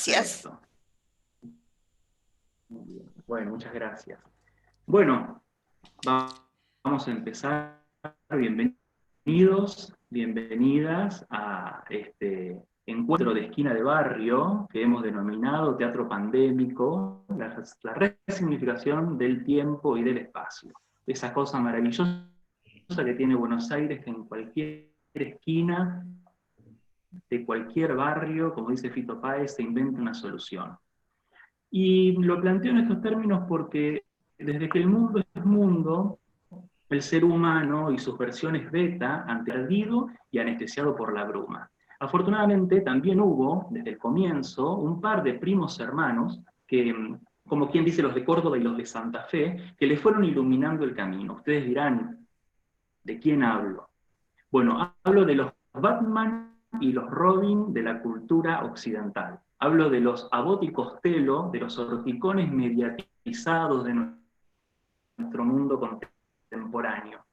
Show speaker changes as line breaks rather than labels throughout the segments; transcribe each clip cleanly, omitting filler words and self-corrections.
Gracias.
Perfecto. Muy bien. Bueno, muchas gracias. Bueno, vamos a empezar. Bienvenidos, bienvenidas a este encuentro de esquina de barrio que hemos denominado Teatro Pandémico, la resignificación del tiempo y del espacio. Esa cosa maravillosa que tiene Buenos Aires, que en cualquier esquina de cualquier barrio, como dice Fito Páez, se inventa una solución. Y lo planteo en estos términos porque desde que el mundo es mundo, el ser humano y sus versiones beta han perdido y anestesiado por la bruma. Afortunadamente también hubo, desde el comienzo, un par de primos hermanos que, como quien dice los de Córdoba y los de Santa Fe, que le fueron iluminando el camino. Ustedes dirán, ¿de quién hablo? Bueno, hablo de los Batman y los Robin de la cultura occidental. Hablo de los Abbott y Costello, de los horticones mediatizados de nuestro mundo contemporáneo.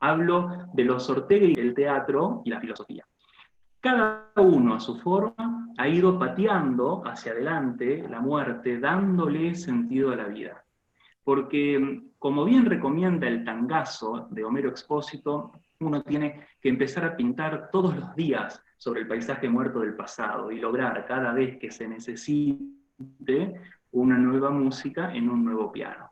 Hablo de los Ortega y del teatro y la filosofía. Cada uno a su forma ha ido pateando hacia adelante la muerte, dándole sentido a la vida. Porque, como bien recomienda el Tangazo de Homero Expósito, uno tiene que empezar a pintar todos los días sobre el paisaje muerto del pasado y lograr cada vez que se necesite una nueva música en un nuevo piano.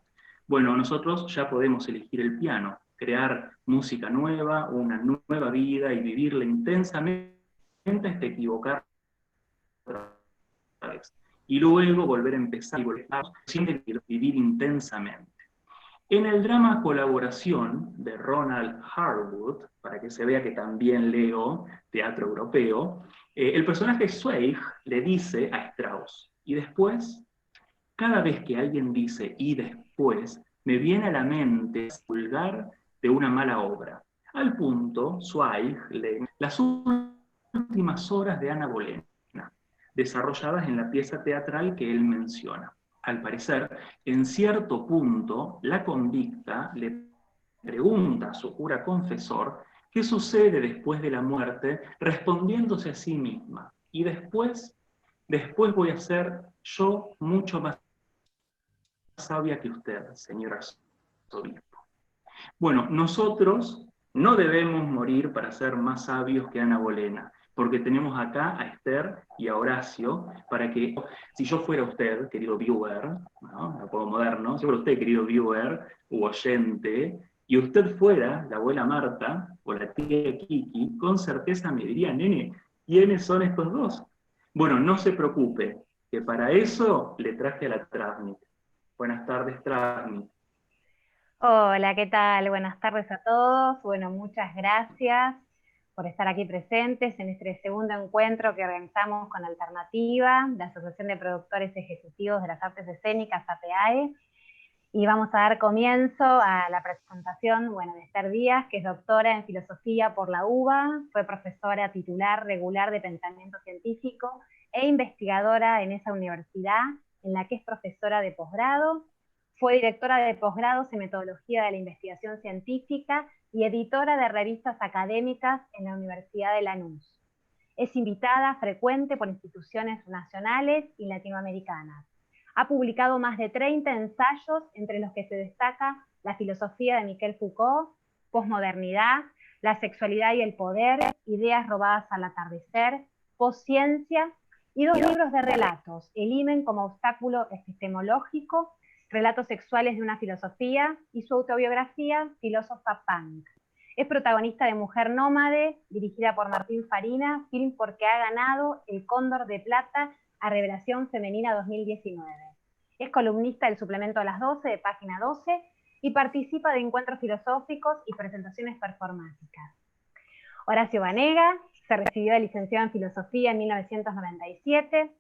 Bueno, nosotros ya podemos elegir el piano, crear música nueva, una nueva vida y vivirla intensamente hasta equivocar otra vez. Y luego volver a empezar y volver a vivir intensamente. En el drama Colaboración de Ronald Harwood, para que se vea que también leo teatro europeo, el personaje Zweig le dice a Strauss, y después, cada vez que alguien dice y después, me viene a la mente el vulgar de una mala obra. Al punto, Zweig lee las últimas horas de Ana Bolena, desarrolladas en la pieza teatral que él menciona. Al parecer, en cierto punto, la convicta le pregunta a su cura confesor qué sucede después de la muerte, respondiéndose a sí misma. Y después voy a ser yo mucho más sabia que usted, señor arzobispo. Bueno, nosotros no debemos morir para ser más sabios que Ana Bolena, porque tenemos acá a Esther y a Horacio, para que, si yo fuera usted, querido viewer, ¿no? A poco moderno, si fuera usted, querido viewer u oyente, y usted fuera la abuela Marta o la tía Kiki, con certeza me diría, nene, ¿quiénes son estos dos? Bueno, no se preocupe, que para eso le traje a la Travnik. Buenas tardes, Travnik.
Hola, ¿qué tal? Buenas tardes a todos. Bueno, muchas gracias por estar aquí presentes en este segundo encuentro que organizamos con Alternativa, la Asociación de Productores Ejecutivos de las Artes Escénicas, APAE. Y vamos a dar comienzo a la presentación, de Esther Díaz, que es doctora en Filosofía por la UBA, fue profesora titular regular de Pensamiento Científico e investigadora en esa universidad, en la que es profesora de posgrado. Fue directora de posgrados en Metodología de la Investigación Científica y editora de revistas académicas en la Universidad de Lanús. Es invitada frecuente por instituciones nacionales y latinoamericanas. Ha publicado más de 30 ensayos, entre los que se destaca La filosofía de Michel Foucault, Posmodernidad, La sexualidad y el poder, Ideas robadas al atardecer, Posciencia, y 2 libros de relatos, El himen como obstáculo epistemológico, Relatos sexuales de una filosofía, y su autobiografía, Filósofa Punk. Es protagonista de Mujer Nómade, dirigida por Martín Farina, film porque ha ganado el Cóndor de Plata a Revelación Femenina 2019. Es columnista del suplemento a las 12 de Página 12 y participa de encuentros filosóficos y presentaciones performáticas. Horacio Banega se recibió de licenciado en Filosofía en 1997,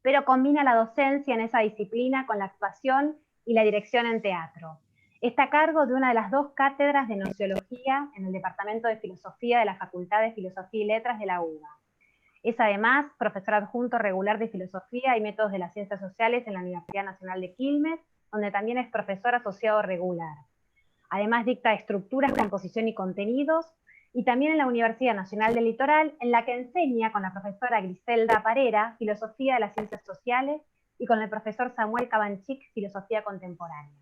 pero combina la docencia en esa disciplina con la actuación y la dirección en teatro. Está a cargo de una de las 2 cátedras de Nociología en el Departamento de Filosofía de la Facultad de Filosofía y Letras de la UBA. Es además profesor adjunto regular de Filosofía y Métodos de las Ciencias Sociales en la Universidad Nacional de Quilmes, donde también es profesor asociado regular. Además dicta Estructuras, Composición y Contenidos y también en la Universidad Nacional del Litoral, en la que enseña con la profesora Griselda Parera Filosofía de las Ciencias Sociales y con el profesor Samuel Cabanchik Filosofía Contemporánea.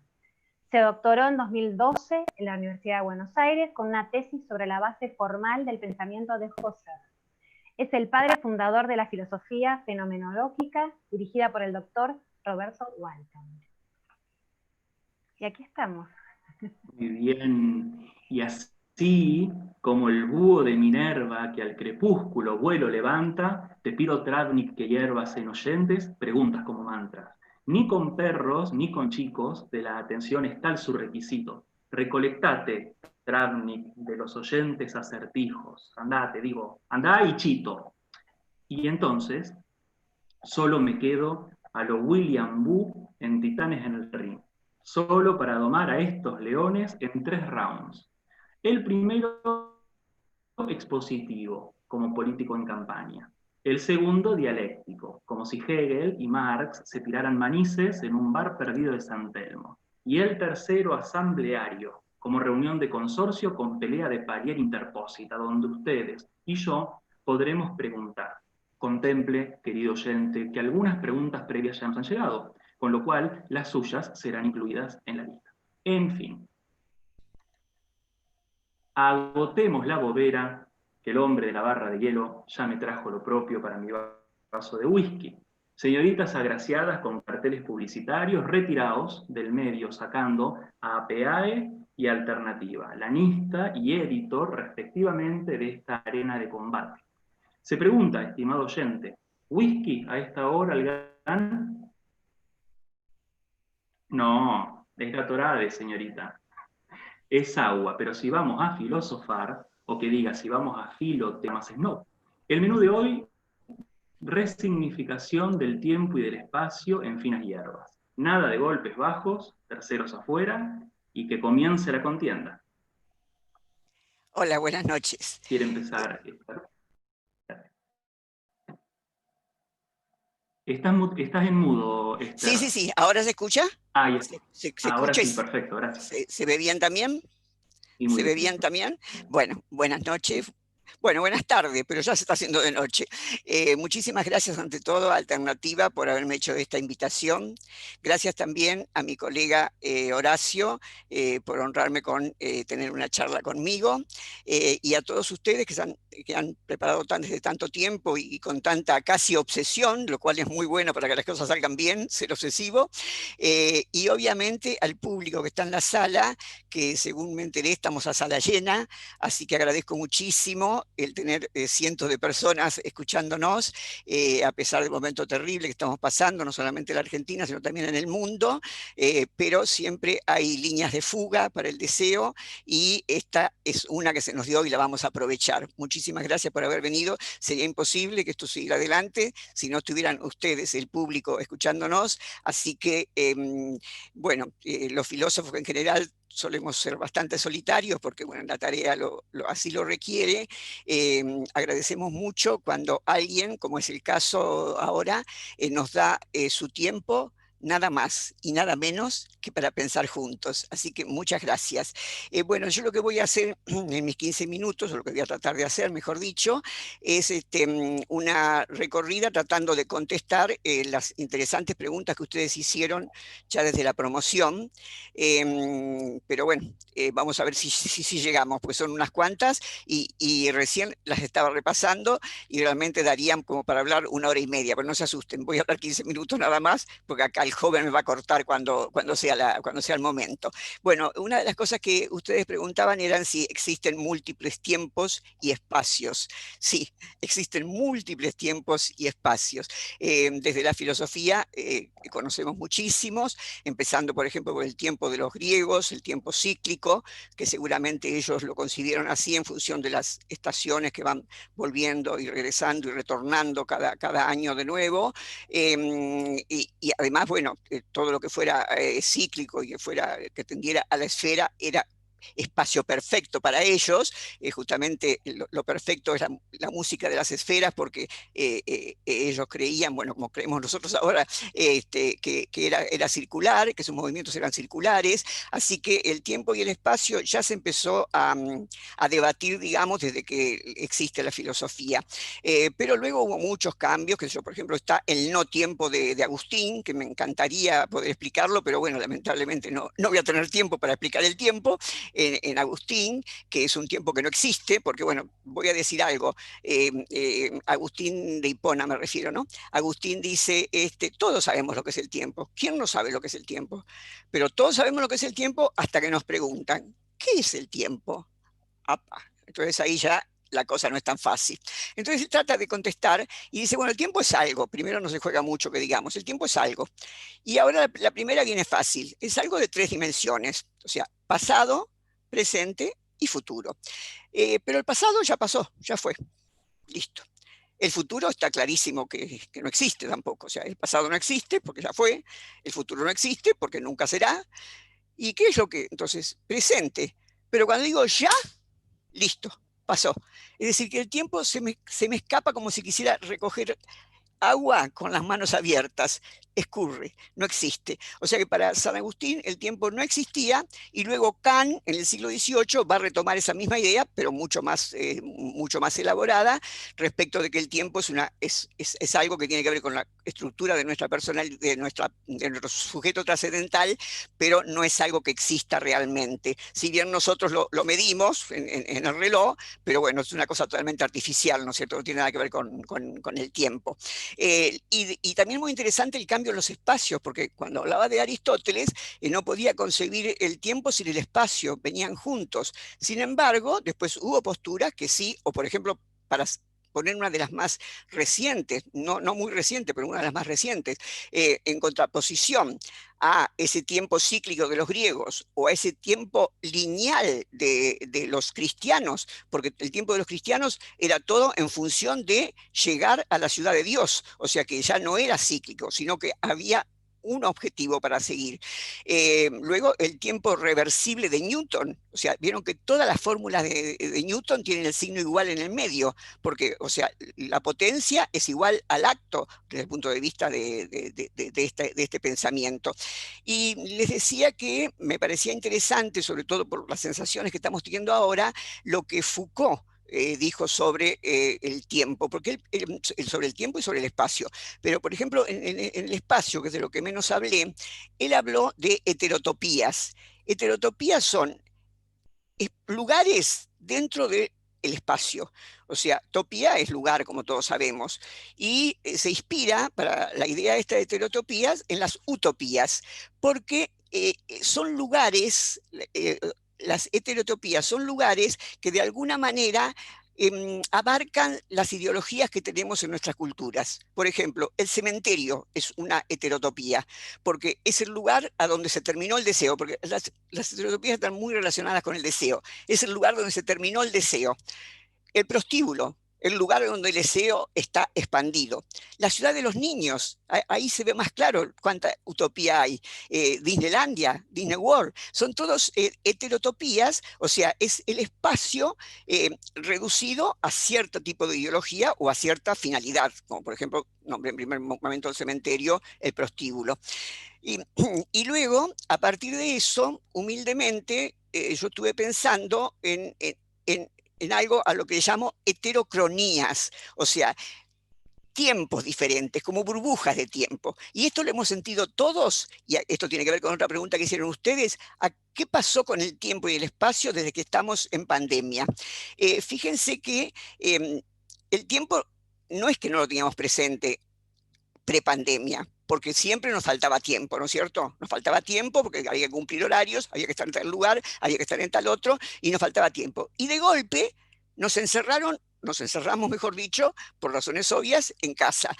Se doctoró en 2012 en la Universidad de Buenos Aires con una tesis sobre la base formal del pensamiento de Husserl. Es el padre fundador de la filosofía fenomenológica, dirigida por el doctor Roberto Walton. Y aquí estamos.
Muy bien. Y así como el búho de Minerva que al crepúsculo vuelo levanta, te pido Travnik que hierbas en oyentes, preguntas como mantras. Ni con perros, ni con chicos, de la atención es tal su requisito. Recolectate, Travnik, de los oyentes acertijos. Andá, te digo, andá y chito. Y entonces, solo me quedo a lo William Boo en Titanes en el Ring, solo para domar a estos leones en 3 rounds. El primero expositivo, como político en campaña. El segundo dialéctico, como si Hegel y Marx se tiraran manices en un bar perdido de San Telmo. Y el tercero asambleario, como reunión de consorcio con pelea de parier interpósita, donde ustedes y yo podremos preguntar. Contemple, querido oyente, que algunas preguntas previas ya nos han llegado, con lo cual las suyas serán incluidas en la lista. En fin, agotemos la bobera, que el hombre de la barra de hielo ya me trajo lo propio para mi vaso de whisky. Señoritas agraciadas con carteles publicitarios, retiraos del medio sacando a APAE y Alternativa, lanista y editor respectivamente de esta arena de combate. Se pregunta, estimado oyente, ¿whisky a esta hora al gran? No, es Gatorade, señorita. Es agua, pero si vamos a filosofar, o que diga, si vamos a filotemas snob. El menú de hoy, resignificación del tiempo y del espacio en finas hierbas. Nada de golpes bajos, terceros afuera, y que comience la contienda.
Hola, buenas noches.
¿Quiere empezar? Estás en mudo, Esther.
Sí, ¿ahora se escucha?
Ah, ya.
¿Se
Ahora
escucha?
sí, perfecto, gracias.
¿Se ve bien también? ¿Se ve bien también? Bueno, buenas noches. Bueno, buenas tardes, pero ya se está haciendo de noche. Muchísimas gracias ante todo a Alternativa por haberme hecho esta invitación. Gracias también a mi colega Horacio por honrarme con tener una charla conmigo y a todos ustedes que han preparado desde tanto tiempo y con tanta casi obsesión, lo cual es muy bueno para que las cosas salgan bien, ser obsesivo. Y obviamente al público que está en la sala, que según me enteré estamos a sala llena, así que agradezco muchísimo el tener cientos de personas escuchándonos, a pesar del momento terrible que estamos pasando, no solamente en la Argentina, sino también en el mundo, pero siempre hay líneas de fuga para el deseo y esta es una que se nos dio y la vamos a aprovechar. Muchísimas gracias por haber venido. Sería imposible que esto siguiera adelante si no estuvieran ustedes, el público, escuchándonos, así que, bueno, los filósofos en general solemos ser bastante solitarios porque bueno, la tarea así lo requiere. Agradecemos mucho cuando alguien, como es el caso ahora, nos da su tiempo, nada más y nada menos que para pensar juntos. Así que muchas gracias. Bueno, yo lo que voy a hacer en mis 15 minutos, o lo que voy a tratar de hacer, mejor dicho, es una recorrida tratando de contestar las interesantes preguntas que ustedes hicieron ya desde la promoción. Pero bueno, vamos a ver si llegamos, pues son unas cuantas y recién las estaba repasando y realmente darían como para hablar 1 hora y media, pero no se asusten, voy a hablar 15 minutos nada más, porque acá el joven me va a cortar cuando sea el momento. Bueno, una de las cosas que ustedes preguntaban eran si existen múltiples tiempos y espacios. Sí, existen múltiples tiempos y espacios. Desde la filosofía conocemos muchísimos, empezando por ejemplo por el tiempo de los griegos, el tiempo cíclico, que seguramente ellos lo concibieron así en función de las estaciones que van volviendo y regresando y retornando cada año de nuevo. Y además, bueno, todo lo que fuera cíclico y que tendiera a la esfera era espacio perfecto para ellos. Justamente lo perfecto es la música de las esferas, porque ellos creían, bueno, como creemos nosotros ahora, que era circular, que sus movimientos eran circulares, así que el tiempo y el espacio ya se empezó a debatir, digamos, desde que existe la filosofía. Pero luego hubo muchos cambios, que yo, por ejemplo, está el no tiempo de Agustín, que me encantaría poder explicarlo, pero bueno, lamentablemente no voy a tener tiempo para explicar el tiempo en Agustín, que es un tiempo que no existe, porque bueno, voy a decir algo, Agustín de Hipona me refiero, ¿no? Agustín dice, todos sabemos lo que es el tiempo. ¿Quién no sabe lo que es el tiempo? Pero todos sabemos lo que es el tiempo hasta que nos preguntan, ¿qué es el tiempo? Apa. Entonces ahí ya la cosa no es tan fácil. Entonces él trata de contestar y dice, bueno, el tiempo es algo. Primero no se juega mucho que digamos, el tiempo es algo. Y ahora la primera viene fácil. Es algo de 3 dimensiones, o sea, pasado, presente y futuro. Pero el pasado ya pasó, ya fue, listo. El futuro está clarísimo que no existe tampoco. O sea, el pasado no existe porque ya fue, el futuro no existe porque nunca será. ¿Y qué es lo que? Entonces, presente. Pero cuando digo ya, listo, pasó. Es decir, que el tiempo se me escapa como si quisiera recoger agua con las manos abiertas, escurre, no existe. O sea que para San Agustín el tiempo no existía, y luego Kant en el siglo XVIII va a retomar esa misma idea, pero mucho más elaborada, respecto de que el tiempo es algo que tiene que ver con la estructura de nuestra personalidad, de nuestro sujeto trascendental, pero no es algo que exista realmente. Si bien nosotros lo medimos en el reloj, pero bueno, es una cosa totalmente artificial, ¿no es cierto? No tiene nada que ver con el tiempo. Y también muy interesante el cambio en los espacios, porque cuando hablaba de Aristóteles, no podía concebir el tiempo sin el espacio, venían juntos. Sin embargo, después hubo posturas que sí, o por ejemplo, para poner una de las más recientes, no muy reciente, pero una de las más recientes, en contraposición a ese tiempo cíclico de los griegos o a ese tiempo lineal de los cristianos, porque el tiempo de los cristianos era todo en función de llegar a la ciudad de Dios, o sea que ya no era cíclico, sino que había un objetivo para seguir. Luego el tiempo reversible de Newton, o sea, vieron que todas las fórmulas de Newton tienen el signo igual en el medio, porque, o sea, la potencia es igual al acto desde el punto de vista de este pensamiento. Y les decía que me parecía interesante, sobre todo por las sensaciones que estamos teniendo ahora, lo que Foucault dijo sobre el tiempo, porque sobre el tiempo y sobre el espacio. Pero, por ejemplo, en el espacio, que es de lo que menos hablé, él habló de heterotopías. Heterotopías son lugares dentro del espacio. O sea, topía es lugar, como todos sabemos, y se inspira para la idea esta de heterotopías en las utopías, porque son lugares, las heterotopías son lugares que de alguna manera abarcan las ideologías que tenemos en nuestras culturas. Por ejemplo, el cementerio es una heterotopía, porque es el lugar a donde se terminó el deseo, porque las heterotopías están muy relacionadas con el deseo. Es el lugar donde se terminó el deseo. El prostíbulo, el lugar donde el deseo está expandido. La ciudad de los niños, ahí se ve más claro cuánta utopía hay. Disneylandia, Disney World, son todos heterotopías, o sea, es el espacio reducido a cierto tipo de ideología o a cierta finalidad, como por ejemplo, nombré en primer momento el cementerio, el prostíbulo. Y luego, a partir de eso, humildemente, yo estuve pensando en algo a lo que llamo heterocronías, o sea, tiempos diferentes, como burbujas de tiempo. Y esto lo hemos sentido todos, y esto tiene que ver con otra pregunta que hicieron ustedes, ¿qué pasó con el tiempo y el espacio desde que estamos en pandemia? Fíjense que el tiempo no es que no lo teníamos presente prepandemia, porque siempre nos faltaba tiempo, ¿no es cierto? Nos faltaba tiempo porque había que cumplir horarios, había que estar en tal lugar, había que estar en tal otro, y nos faltaba tiempo. Y de golpe nos encerramos, mejor dicho, por razones obvias, en casa.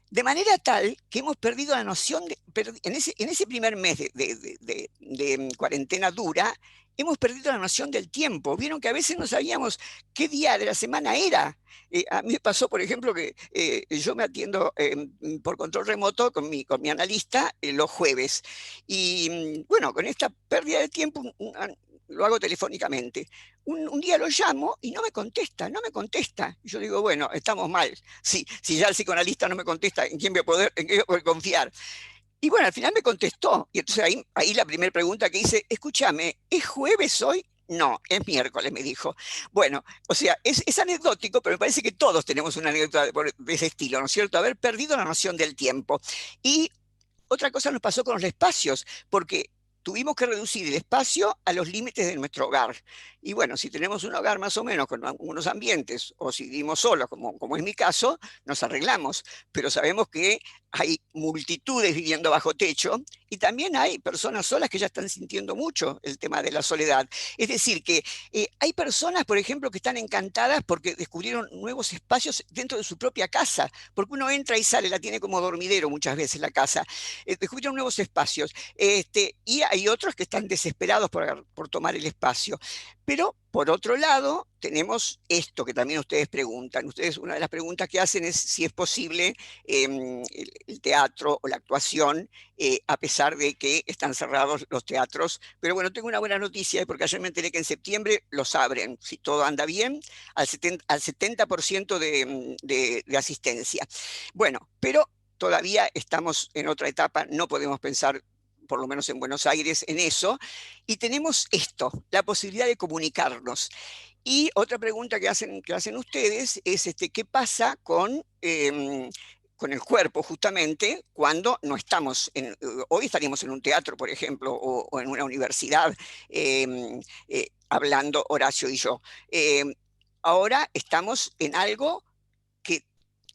De manera tal que hemos perdido la noción, en ese primer mes de cuarentena dura, hemos perdido la noción del tiempo. Vieron que a veces no sabíamos qué día de la semana era. A mí me pasó, por ejemplo, que yo me atiendo por control remoto con mi analista los jueves. Y bueno, con esta pérdida de tiempo, lo hago telefónicamente. Un día lo llamo y no me contesta, no me contesta. Y yo digo, bueno, estamos mal. Si ya el psicoanalista no me contesta, ¿en quién voy a poder, en qué voy a poder confiar? Y bueno, al final me contestó. Y entonces ahí la primera pregunta que hice, escúchame, ¿es jueves hoy? No, es miércoles, me dijo. Bueno, o sea, es anecdótico, pero me parece que todos tenemos una anécdota de ese estilo, ¿no es cierto? Haber perdido la noción del tiempo. Y otra cosa nos pasó con los espacios, porque tuvimos que reducir el espacio a los límites de nuestro hogar. Y bueno, si tenemos un hogar más o menos con algunos ambientes, o si vivimos solos, como es mi caso, nos arreglamos. Pero sabemos que hay multitudes viviendo bajo techo y también hay personas solas que ya están sintiendo mucho el tema de la soledad. Es decir, que hay personas, por ejemplo, que están encantadas porque descubrieron nuevos espacios dentro de su propia casa, porque uno entra y sale, la tiene como dormidero muchas veces la casa. Descubrieron nuevos espacios. Y hay otros que están desesperados por tomar el espacio. Pero, por otro lado, tenemos esto que también ustedes preguntan. Ustedes, una de las preguntas que hacen es si es posible el teatro o la actuación, a pesar de que están cerrados los teatros. Pero bueno, tengo una buena noticia, porque ayer me enteré que en septiembre los abren, si todo anda bien, al 70% de asistencia. Bueno, pero todavía estamos en otra etapa, no podemos pensar, por lo menos en Buenos Aires, en eso, y tenemos esto, la posibilidad de comunicarnos. Y otra pregunta que hacen ustedes es ¿qué pasa con el cuerpo justamente cuando no estamos hoy estaríamos en un teatro, por ejemplo, o en una universidad, hablando Horacio y yo. Ahora estamos en algo que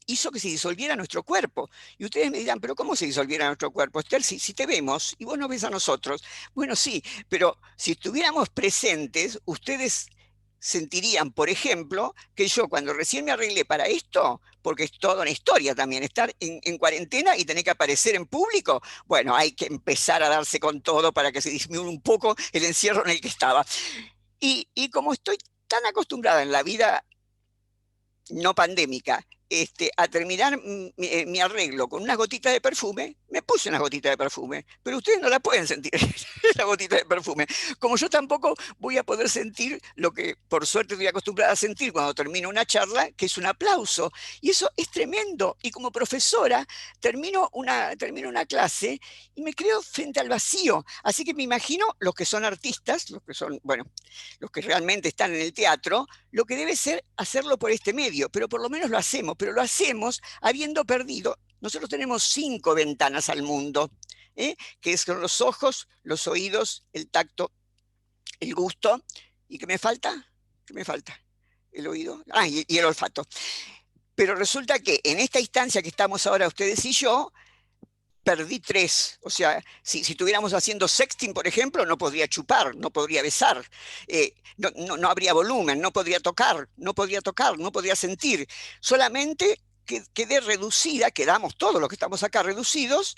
hizo que se disolviera nuestro cuerpo. Y ustedes me dirán, pero ¿cómo se disolviera nuestro cuerpo, Esther? Si te vemos y vos nos ves a nosotros. Bueno, sí, pero si estuviéramos presentes, ustedes sentirían, por ejemplo, que yo cuando recién me arreglé para esto, porque es toda una historia también, estar en cuarentena y tener que aparecer en público, bueno, hay que empezar a darse con todo para que se disminuya un poco el encierro en el que estaba. Y como estoy tan acostumbrada en la vida no pandémica, a terminar mi arreglo con unas gotitas de perfume, me puse unas gotitas de perfume, pero ustedes no la pueden sentir, la gotita de perfume. Como yo tampoco voy a poder sentir lo que por suerte estoy acostumbrada a sentir cuando termino una charla, que es un aplauso. Y eso es tremendo. Y como profesora, termino una clase y me quedo frente al vacío. Así que me imagino los que son artistas, los que son, bueno, los que realmente están en el teatro, lo que debe ser hacerlo por este medio, pero por lo menos lo hacemos, pero lo hacemos habiendo perdido. Nosotros tenemos 5 ventanas al mundo, que son los ojos, los oídos, el tacto, el gusto. ¿Y qué me falta? ¿Qué me falta? El oído. Y el olfato. Pero resulta que en esta instancia que estamos ahora ustedes y yo, perdí 3. O sea, si estuviéramos haciendo sexting, por ejemplo, no podría chupar, no podría besar, no habría volumen, no podría tocar, no podría sentir. Solamente quedé reducida, quedamos todos los que estamos acá reducidos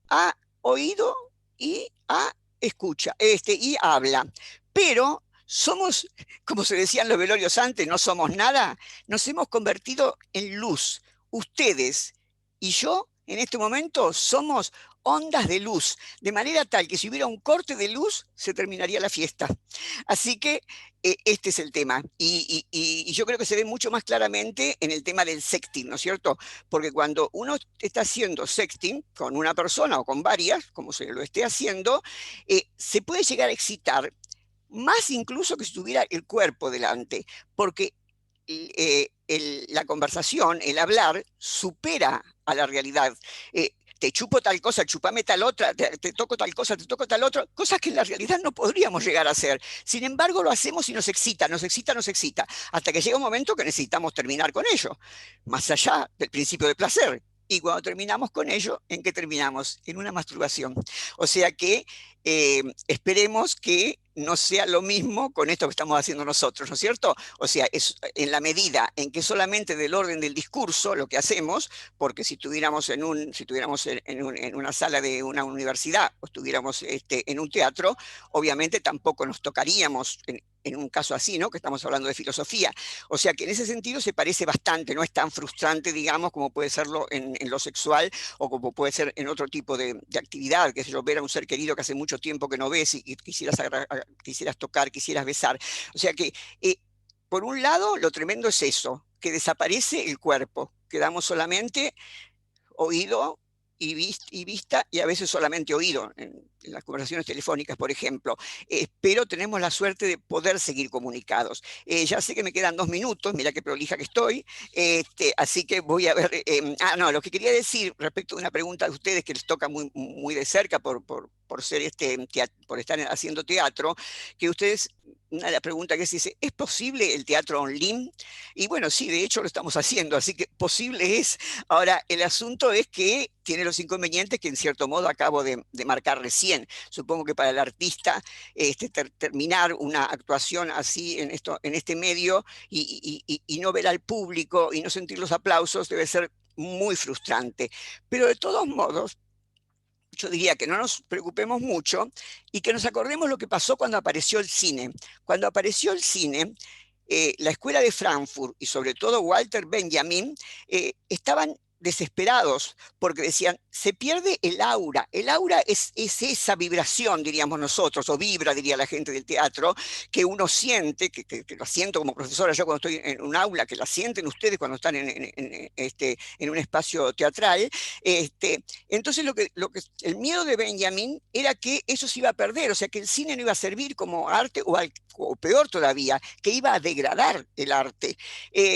a oído y a escucha, y habla. Pero somos, como se decían los velorios antes, no somos nada, nos hemos convertido en luz. Ustedes y yo en este momento somos ondas de luz, de manera tal que si hubiera un corte de luz, se terminaría la fiesta. Así que este es el tema. Y yo creo que se ve mucho más claramente en el tema del sexting, ¿no es cierto? Porque cuando uno está haciendo sexting con una persona o con varias, como se lo esté haciendo, se puede llegar a excitar más incluso que si tuviera el cuerpo delante, porque la conversación, el hablar, supera a la realidad. Te chupo tal cosa, chupame tal otra, te toco tal cosa, te toco tal otra, cosas que en la realidad no podríamos llegar a hacer. Sin embargo, lo hacemos y nos excita, nos excita, nos excita, hasta que llega un momento que necesitamos terminar con ello, más allá del principio de placer. Y cuando terminamos con ello, ¿en qué terminamos? En una masturbación. O sea que esperemos que no sea lo mismo con esto que estamos haciendo nosotros, ¿no es cierto? O sea, es en la medida en que solamente del orden del discurso lo que hacemos, porque si estuviéramos en una sala de una universidad o estuviéramos en un teatro, obviamente tampoco nos tocaríamos en un caso así, ¿no? Que estamos hablando de filosofía. O sea que en ese sentido se parece bastante, no es tan frustrante, digamos, como puede serlo en lo sexual o como puede ser en otro tipo de actividad, que es ver a un ser querido que hace mucho tiempo que no ves y quisieras tocar, quisieras besar. O sea que, por un lado, lo tremendo es eso, que desaparece el cuerpo, quedamos solamente oído y vista, y a veces solamente oído, en las conversaciones telefónicas, por ejemplo. Pero tenemos la suerte de poder seguir comunicados. Ya sé que me quedan 2 minutos, mira qué prolija que estoy, así que voy a ver. No, lo que quería decir respecto de una pregunta de ustedes que les toca muy, muy de cerca por ser por estar haciendo teatro, que ustedes, una de las preguntas que se dice, ¿es posible el teatro online? Y bueno, sí, de hecho lo estamos haciendo, así que posible es. Ahora, el asunto es que tiene los inconvenientes que en cierto modo acabo de marcar recién. Supongo que para el artista terminar una actuación así en este medio y no ver al público y no sentir los aplausos debe ser muy frustrante. Pero de todos modos, yo diría que no nos preocupemos mucho y que nos acordemos lo que pasó cuando apareció el cine. Cuando apareció el cine, la escuela de Frankfurt y sobre todo Walter Benjamin estaban desesperados porque decían, se pierde el aura. El aura es esa vibración, diríamos nosotros, o vibra, diría la gente del teatro, que uno siente, que la siento como profesora yo cuando estoy en un aula, que la sienten ustedes cuando están en un espacio teatral. Entonces el miedo de Benjamin era que eso se iba a perder, o sea, que el cine no iba a servir como arte o peor todavía, que iba a degradar el arte.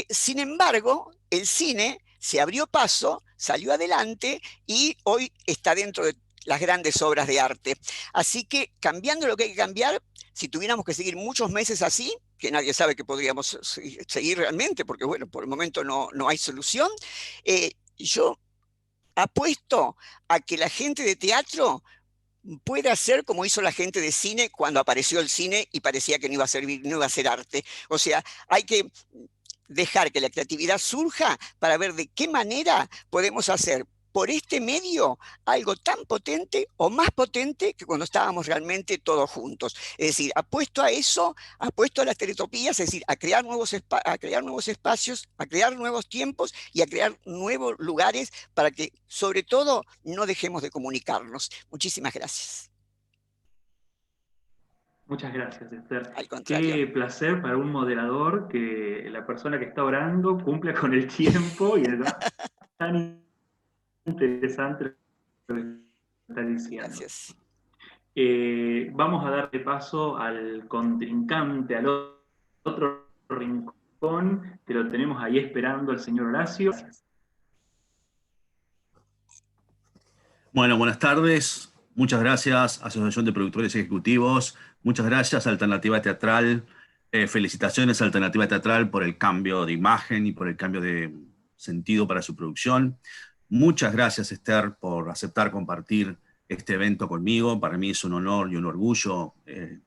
Sin embargo, el cine se abrió paso, salió adelante y hoy está dentro de las grandes obras de arte. Así que cambiando lo que hay que cambiar, si tuviéramos que seguir muchos meses así, que nadie sabe que podríamos seguir realmente, porque bueno, por el momento no hay solución, yo apuesto a que la gente de teatro puede hacer como hizo la gente de cine cuando apareció el cine y parecía que no iba a servir, no iba a ser arte. O sea, hay que dejar que la creatividad surja para ver de qué manera podemos hacer por este medio algo tan potente o más potente que cuando estábamos realmente todos juntos. Es decir, apuesto a eso, apuesto a las teletopías, es decir, a crear nuevos espacios, a crear nuevos tiempos y a crear nuevos lugares para que, sobre todo, no dejemos de comunicarnos. Muchísimas gracias.
Muchas gracias, Esther.
Al contrario.
Qué placer para un moderador que la persona que está orando cumpla con el tiempo y es tan interesante lo que está diciendo.
Gracias.
Vamos a darle paso al contrincante, al otro rincón, que lo tenemos ahí esperando, el señor Horacio.
Bueno, buenas tardes. Muchas gracias, Asociación de Productores Ejecutivos. Muchas gracias, Alternativa Teatral. Felicitaciones, Alternativa Teatral, por el cambio de imagen y por el cambio de sentido para su producción. Muchas gracias, Esther, por aceptar compartir este evento conmigo. Para mí es un honor y un orgullo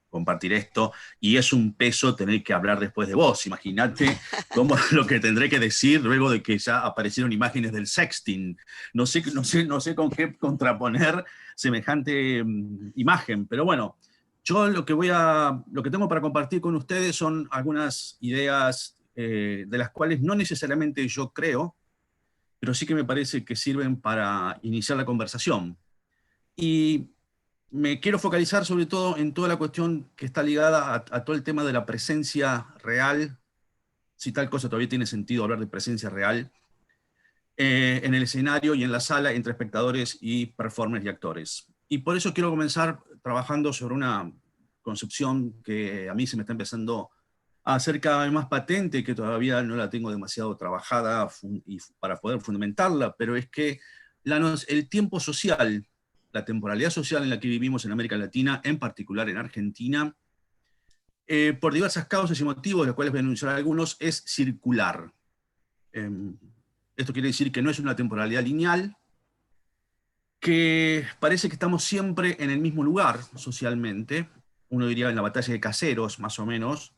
compartir esto, y es un peso tener que hablar después de vos. Imagínate cómo lo que tendré que decir luego de que ya aparecieron imágenes del sexting. No sé con qué contraponer semejante imagen, pero bueno, yo lo que tengo para compartir con ustedes son algunas ideas de las cuales no necesariamente yo creo, pero sí que me parece que sirven para iniciar la conversación. Y me quiero focalizar sobre todo en toda la cuestión que está ligada a todo el tema de la presencia real, si tal cosa todavía tiene sentido hablar de presencia real, en el escenario y en la sala entre espectadores y performers y actores. Y por eso quiero comenzar trabajando sobre una concepción que a mí se me está empezando a hacer cada vez más patente, que todavía no la tengo demasiado trabajada para poder fundamentarla, pero es que el tiempo social, la temporalidad social en la que vivimos en América Latina, en particular en Argentina, por diversas causas y motivos, de los cuales voy a anunciar algunos, es circular. Esto quiere decir que no es una temporalidad lineal, que parece que estamos siempre en el mismo lugar socialmente, uno diría en la batalla de Caseros, más o menos,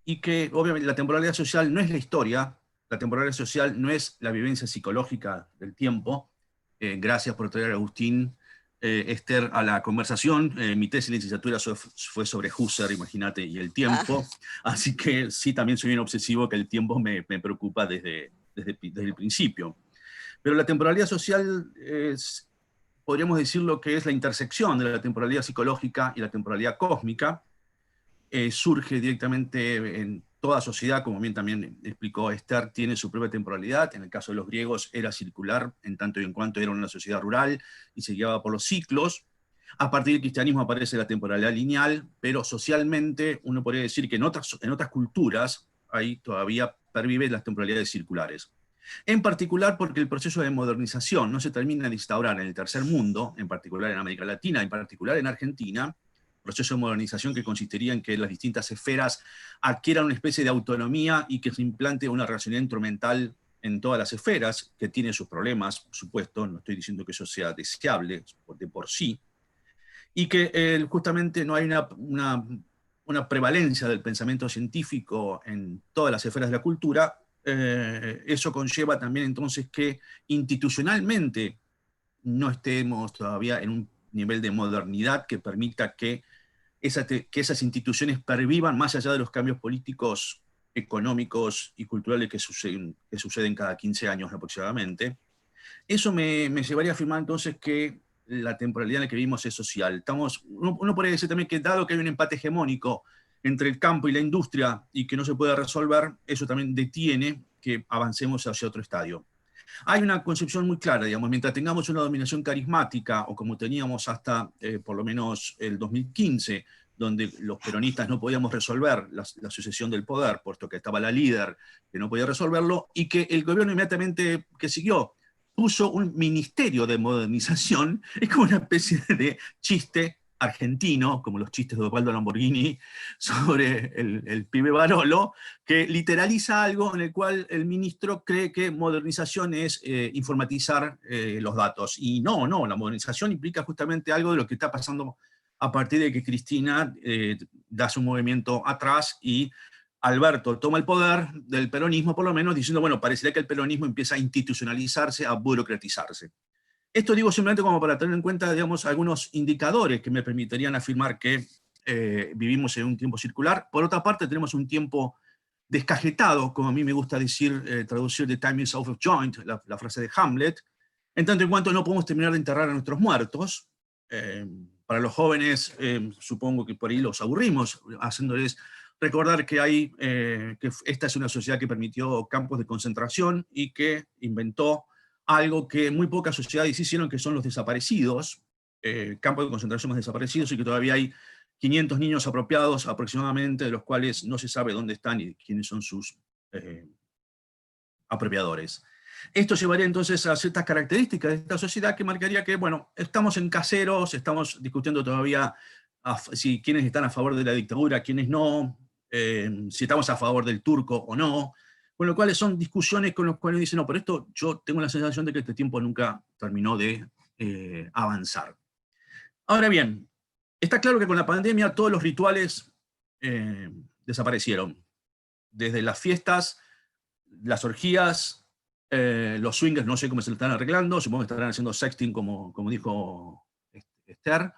y que obviamente la temporalidad social no es la historia, la temporalidad social no es la vivencia psicológica del tiempo. Gracias por traer a Agustín Esther, a la conversación. Mi tesis de licenciatura fue sobre Husserl, imagínate, y el tiempo. Así que sí, también soy un obsesivo, que el tiempo me preocupa desde el principio. Pero la temporalidad social podríamos decir lo que es la intersección de la temporalidad psicológica y la temporalidad cósmica. Surge directamente en toda sociedad, como bien también explicó Esther, tiene su propia temporalidad. En el caso de los griegos era circular, en tanto y en cuanto era una sociedad rural y se guiaba por los ciclos. A partir del cristianismo aparece la temporalidad lineal, pero socialmente uno podría decir que en otras culturas ahí todavía perviven las temporalidades circulares. En particular porque el proceso de modernización no se termina de instaurar en el tercer mundo, en particular en América Latina, en particular en Argentina, proceso de modernización que consistiría en que las distintas esferas adquieran una especie de autonomía y que se implante una racionalidad instrumental en todas las esferas, que tiene sus problemas, por supuesto, no estoy diciendo que eso sea deseable de por sí, y que justamente no hay una prevalencia del pensamiento científico en todas las esferas de la cultura. Eso conlleva también entonces que institucionalmente no estemos todavía en un nivel de modernidad que permita que esas instituciones pervivan más allá de los cambios políticos, económicos y culturales que suceden cada 15 años aproximadamente. Eso me llevaría a afirmar entonces que la temporalidad en la que vivimos es social. Uno podría decir también que dado que hay un empate hegemónico entre el campo y la industria y que no se puede resolver, eso también detiene que avancemos hacia otro estadio. Hay una concepción muy clara, digamos, mientras tengamos una dominación carismática, o como teníamos hasta por lo menos el 2015, donde los peronistas no podíamos resolver la sucesión del poder, puesto que estaba la líder que no podía resolverlo, y que el gobierno inmediatamente que siguió puso un ministerio de modernización. Es como una especie de chiste argentino, como los chistes de Osvaldo Lamborghini sobre el pibe Barolo, que literaliza algo en el cual el ministro cree que modernización es informatizar los datos. Y no, la modernización implica justamente algo de lo que está pasando a partir de que Cristina da su movimiento atrás y Alberto toma el poder del peronismo, por lo menos, diciendo, bueno, parecería que el peronismo empieza a institucionalizarse, a burocratizarse. Esto digo simplemente como para tener en cuenta, digamos, algunos indicadores que me permitirían afirmar que vivimos en un tiempo circular. Por otra parte, tenemos un tiempo descajetado, como a mí me gusta decir, traducir the time is out of joint, la frase de Hamlet, en tanto en cuanto no podemos terminar de enterrar a nuestros muertos. Para los jóvenes, supongo que por ahí los aburrimos, haciéndoles recordar que que esta es una sociedad que permitió campos de concentración y que inventó algo que muy pocas sociedades hicieron, que son los desaparecidos, campos de concentración más desaparecidos, y que todavía hay 500 niños apropiados aproximadamente, de los cuales no se sabe dónde están y quiénes son sus apropiadores. Esto llevaría entonces a ciertas características de esta sociedad que marcaría que, bueno, estamos en caseros, estamos discutiendo todavía si quiénes están a favor de la dictadura, quiénes no, si estamos a favor del turco o no, con lo cual son discusiones con las cuales dicen, no, pero esto yo tengo la sensación de que este tiempo nunca terminó de avanzar. Ahora bien, está claro que con la pandemia todos los rituales desaparecieron. Desde las fiestas, las orgías, los swingers, no sé cómo se lo están arreglando, supongo que estarán haciendo sexting como dijo Esther.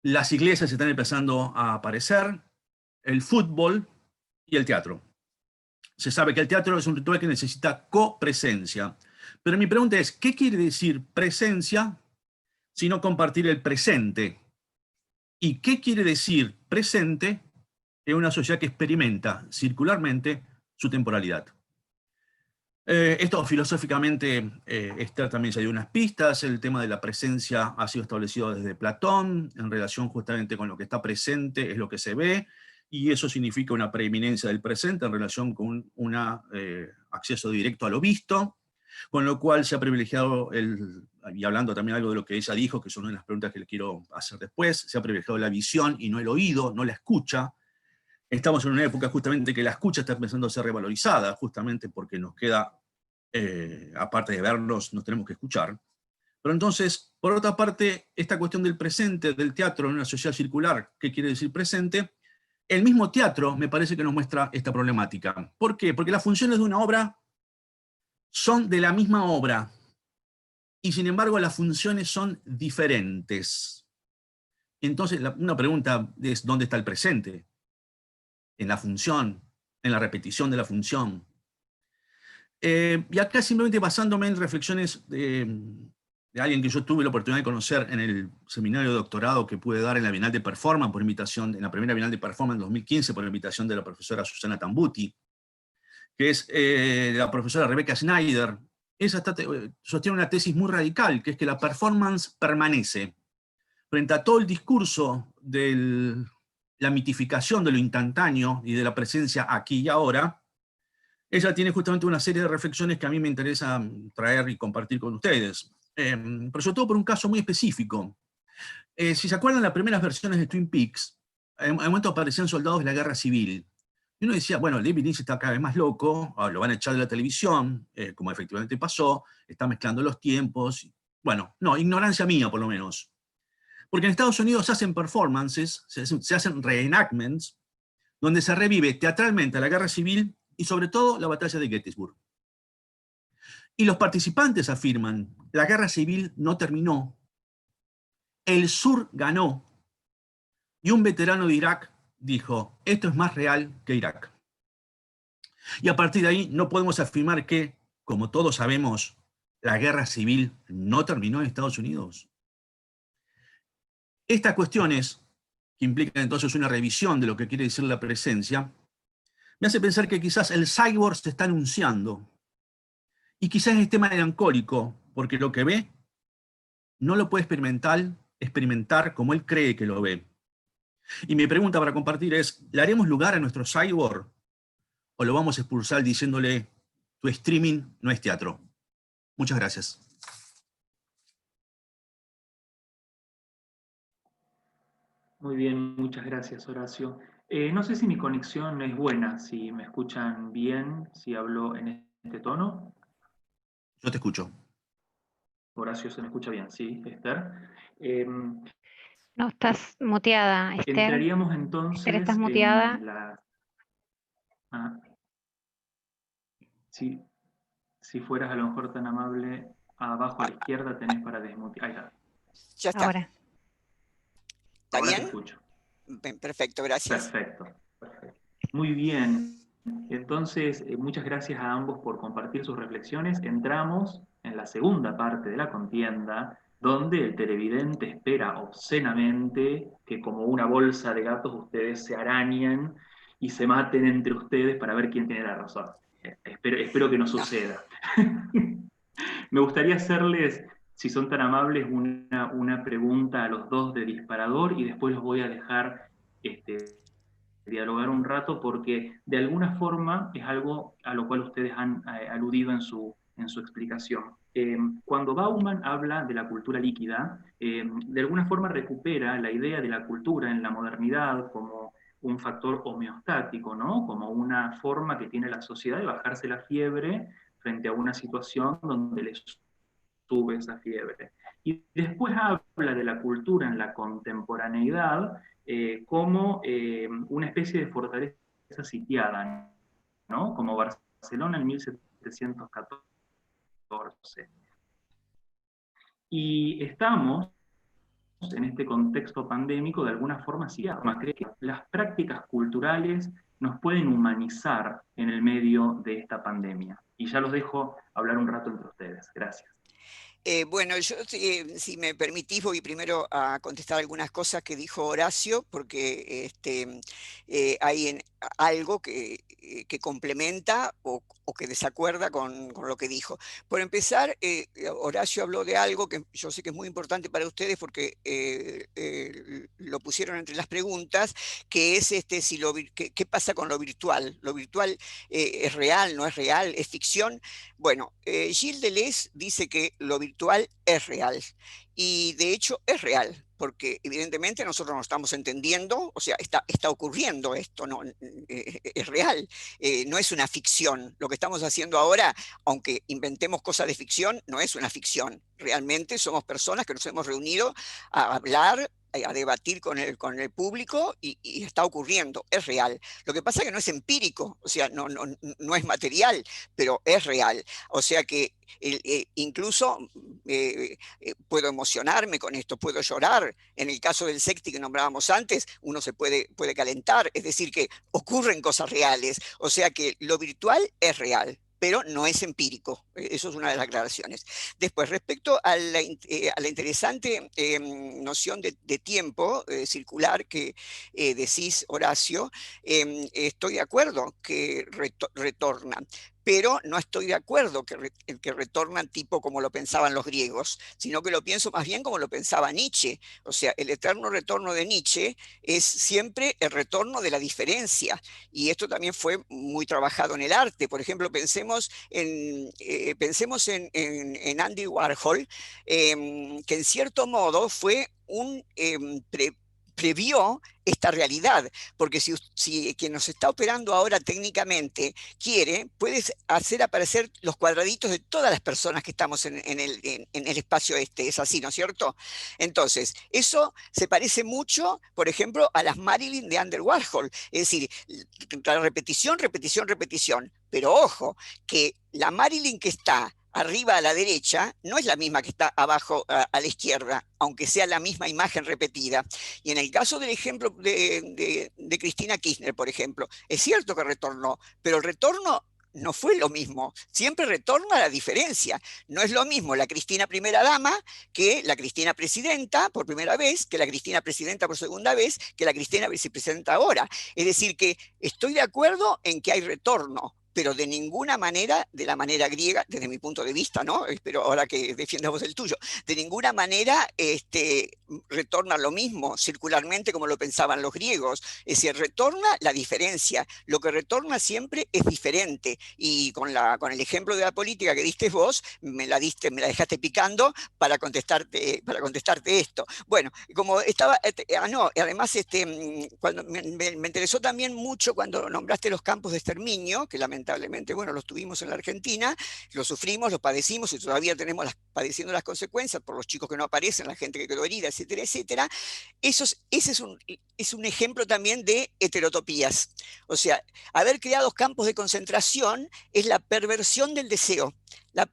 Las iglesias están empezando a aparecer, el fútbol y el teatro. Se sabe que el teatro es un ritual que necesita copresencia. Pero mi pregunta es, ¿qué quiere decir presencia si no compartir el presente? ¿Y qué quiere decir presente en una sociedad que experimenta circularmente su temporalidad? Esto filosóficamente, Esther también se dio unas pistas. El tema de la presencia ha sido establecido desde Platón, en relación justamente con lo que está presente, es lo que se ve, y eso significa una preeminencia del presente en relación con un acceso directo a lo visto, con lo cual se ha privilegiado, y hablando también algo de lo que ella dijo, que son una de las preguntas que le quiero hacer después, se ha privilegiado la visión y no el oído, no la escucha. Estamos en una época justamente que la escucha está empezando a ser revalorizada, justamente porque nos queda, aparte de vernos, nos tenemos que escuchar. Pero entonces, por otra parte, esta cuestión del presente, del teatro en una sociedad circular, ¿qué quiere decir presente? El mismo teatro me parece que nos muestra esta problemática. ¿Por qué? Porque las funciones de una obra son de la misma obra, y sin embargo las funciones son diferentes. Entonces, una pregunta es, ¿dónde está el presente? En la función, en la repetición de la función. Y acá simplemente basándome en reflexiones de alguien que yo tuve la oportunidad de conocer en el seminario de doctorado que pude dar en la Bienal de Performance, en la primera Bienal de Performance en 2015, por invitación de la profesora Susana Tambuti, que es la profesora Rebecca Schneider. Ella sostiene una tesis muy radical, que es que la performance permanece. Frente a todo el discurso de la mitificación de lo instantáneo y de la presencia aquí y ahora, ella tiene justamente una serie de reflexiones que a mí me interesa traer y compartir con ustedes. Pero sobre todo por un caso muy específico. Si se acuerdan, las primeras versiones de Twin Peaks, en un momento aparecían soldados de la guerra civil. Y uno decía, bueno, David Lynch está cada vez más loco, lo van a echar de la televisión, como efectivamente pasó, está mezclando los tiempos. Bueno, no, ignorancia mía por lo menos. Porque en Estados Unidos se hacen performances, se hacen reenactments, donde se revive teatralmente la guerra civil y sobre todo la batalla de Gettysburg. Y los participantes afirman, la guerra civil no terminó, el sur ganó, y un veterano de Irak dijo, esto es más real que Irak. Y a partir de ahí no podemos afirmar que, como todos sabemos, la guerra civil no terminó en Estados Unidos. Estas cuestiones, que implican entonces una revisión de lo que quiere decir la presencia, me hace pensar que quizás el cyborg se está anunciando. Y quizás es tema melancólico, porque lo que ve no lo puede experimentar como él cree que lo ve. Y mi pregunta para compartir es, ¿le haremos lugar a nuestro cyborg o lo vamos a expulsar diciéndole, tu streaming no es teatro? Muchas gracias.
Muy bien, muchas gracias, Horacio. No sé si mi conexión es buena, si me escuchan bien, si hablo en este tono.
Yo te escucho.
Horacio, ¿se me escucha bien? Sí, Esther.
No, estás muteada, Esther.
Entraríamos entonces
Esther, estás muteada.
en la... Si fueras a lo mejor tan amable, abajo a la izquierda tenés para desmutear. Ahí está.
Ya está.
Ahora.
¿Está
Ahora
bien?
te escucho.
Perfecto, gracias.
Perfecto. Muy bien. Entonces, muchas gracias a ambos por compartir sus reflexiones. Entramos en la segunda parte de la contienda, donde el televidente espera obscenamente que como una bolsa de gatos ustedes se arañen y se maten entre ustedes para ver quién tiene la razón. Espero que no suceda. Me gustaría hacerles, si son tan amables, una pregunta a los dos de disparador y después los voy a dejar dialogar un rato porque de alguna forma es algo a lo cual ustedes han aludido en su explicación. Cuando Bauman habla de la cultura líquida, de alguna forma recupera la idea de la cultura en la modernidad como un factor homeostático, ¿no? Como una forma que tiene la sociedad de bajarse la fiebre frente a una situación donde les sube esa fiebre. Y después habla de la cultura en la contemporaneidad como una especie de fortaleza sitiada, ¿no? Como Barcelona en 1714. Y estamos en este contexto pandémico de alguna forma sitiados. Creo que las prácticas culturales nos pueden humanizar en el medio de esta pandemia. Y ya los dejo hablar un rato entre ustedes. Gracias.
Bueno, yo si me permitís voy primero a contestar algunas cosas que dijo Horacio, porque hay algo que complementa o que desacuerda con lo que dijo. Por empezar, Horacio habló de algo que yo sé que es muy importante para ustedes porque lo pusieron entre las preguntas, que es ¿qué pasa con lo virtual? ¿Lo virtual es real, no es real, es ficción? Bueno, Gilles Deleuze dice que lo virtual es real, y de hecho es real, porque evidentemente nosotros no estamos entendiendo, o sea, está ocurriendo esto, no, es real, no es una ficción. Lo que estamos haciendo ahora, aunque inventemos cosas de ficción, no es una ficción. Realmente somos personas que nos hemos reunido a hablar, a debatir con el público y está ocurriendo, es real. Lo que pasa es que no es empírico, o sea, no es material, pero es real. O sea que incluso puedo emocionarme con esto, puedo llorar. En el caso del sexting que nombrábamos antes, uno se puede calentar, es decir, que ocurren cosas reales. O sea que lo virtual es real, pero no es empírico. Eso es una de las aclaraciones. Después, respecto a la interesante noción de tiempo circular que decís, Horacio, estoy de acuerdo que retorna, pero no estoy de acuerdo que retornan tipo como lo pensaban los griegos, sino que lo pienso más bien como lo pensaba Nietzsche. O sea, el eterno retorno de Nietzsche es siempre el retorno de la diferencia. Y esto también fue muy trabajado en el arte. Por ejemplo, pensemos en Andy Warhol, que en cierto modo fue previó esta realidad, porque si quien nos está operando ahora técnicamente quiere, puedes hacer aparecer los cuadraditos de todas las personas que estamos en el espacio este, es así, ¿no es cierto? Entonces, eso se parece mucho, por ejemplo, a las Marilyn de Andy Warhol, es decir, la repetición, repetición, repetición, pero ojo, que la Marilyn que está arriba a la derecha no es la misma que está abajo a la izquierda, aunque sea la misma imagen repetida. Y en el caso del ejemplo de Cristina Kirchner, por ejemplo, es cierto que retornó, pero el retorno no fue lo mismo, siempre retorna a la diferencia. No es lo mismo la Cristina primera dama que la Cristina presidenta por primera vez, que la Cristina presidenta por segunda vez, que la Cristina vicepresidenta ahora. Es decir, que estoy de acuerdo en que hay retorno, pero de ninguna manera, de la manera griega, desde mi punto de vista, ¿no? Espero ahora que defiendas vos el tuyo, de ninguna manera retorna lo mismo circularmente como lo pensaban los griegos. Es decir, retorna la diferencia. Lo que retorna siempre es diferente. Y con el ejemplo de la política que diste vos, me la dejaste picando para contestarte esto. Bueno, como estaba, además cuando me interesó también mucho cuando nombraste los campos de exterminio, que lamentablemente, bueno, los tuvimos en la Argentina, los sufrimos, los padecimos y todavía tenemos padeciendo las consecuencias por los chicos que no aparecen, la gente que quedó herida, etcétera, etcétera. Ese es un ejemplo también de heterotopías. O sea, haber creado campos de concentración es la perversión del deseo.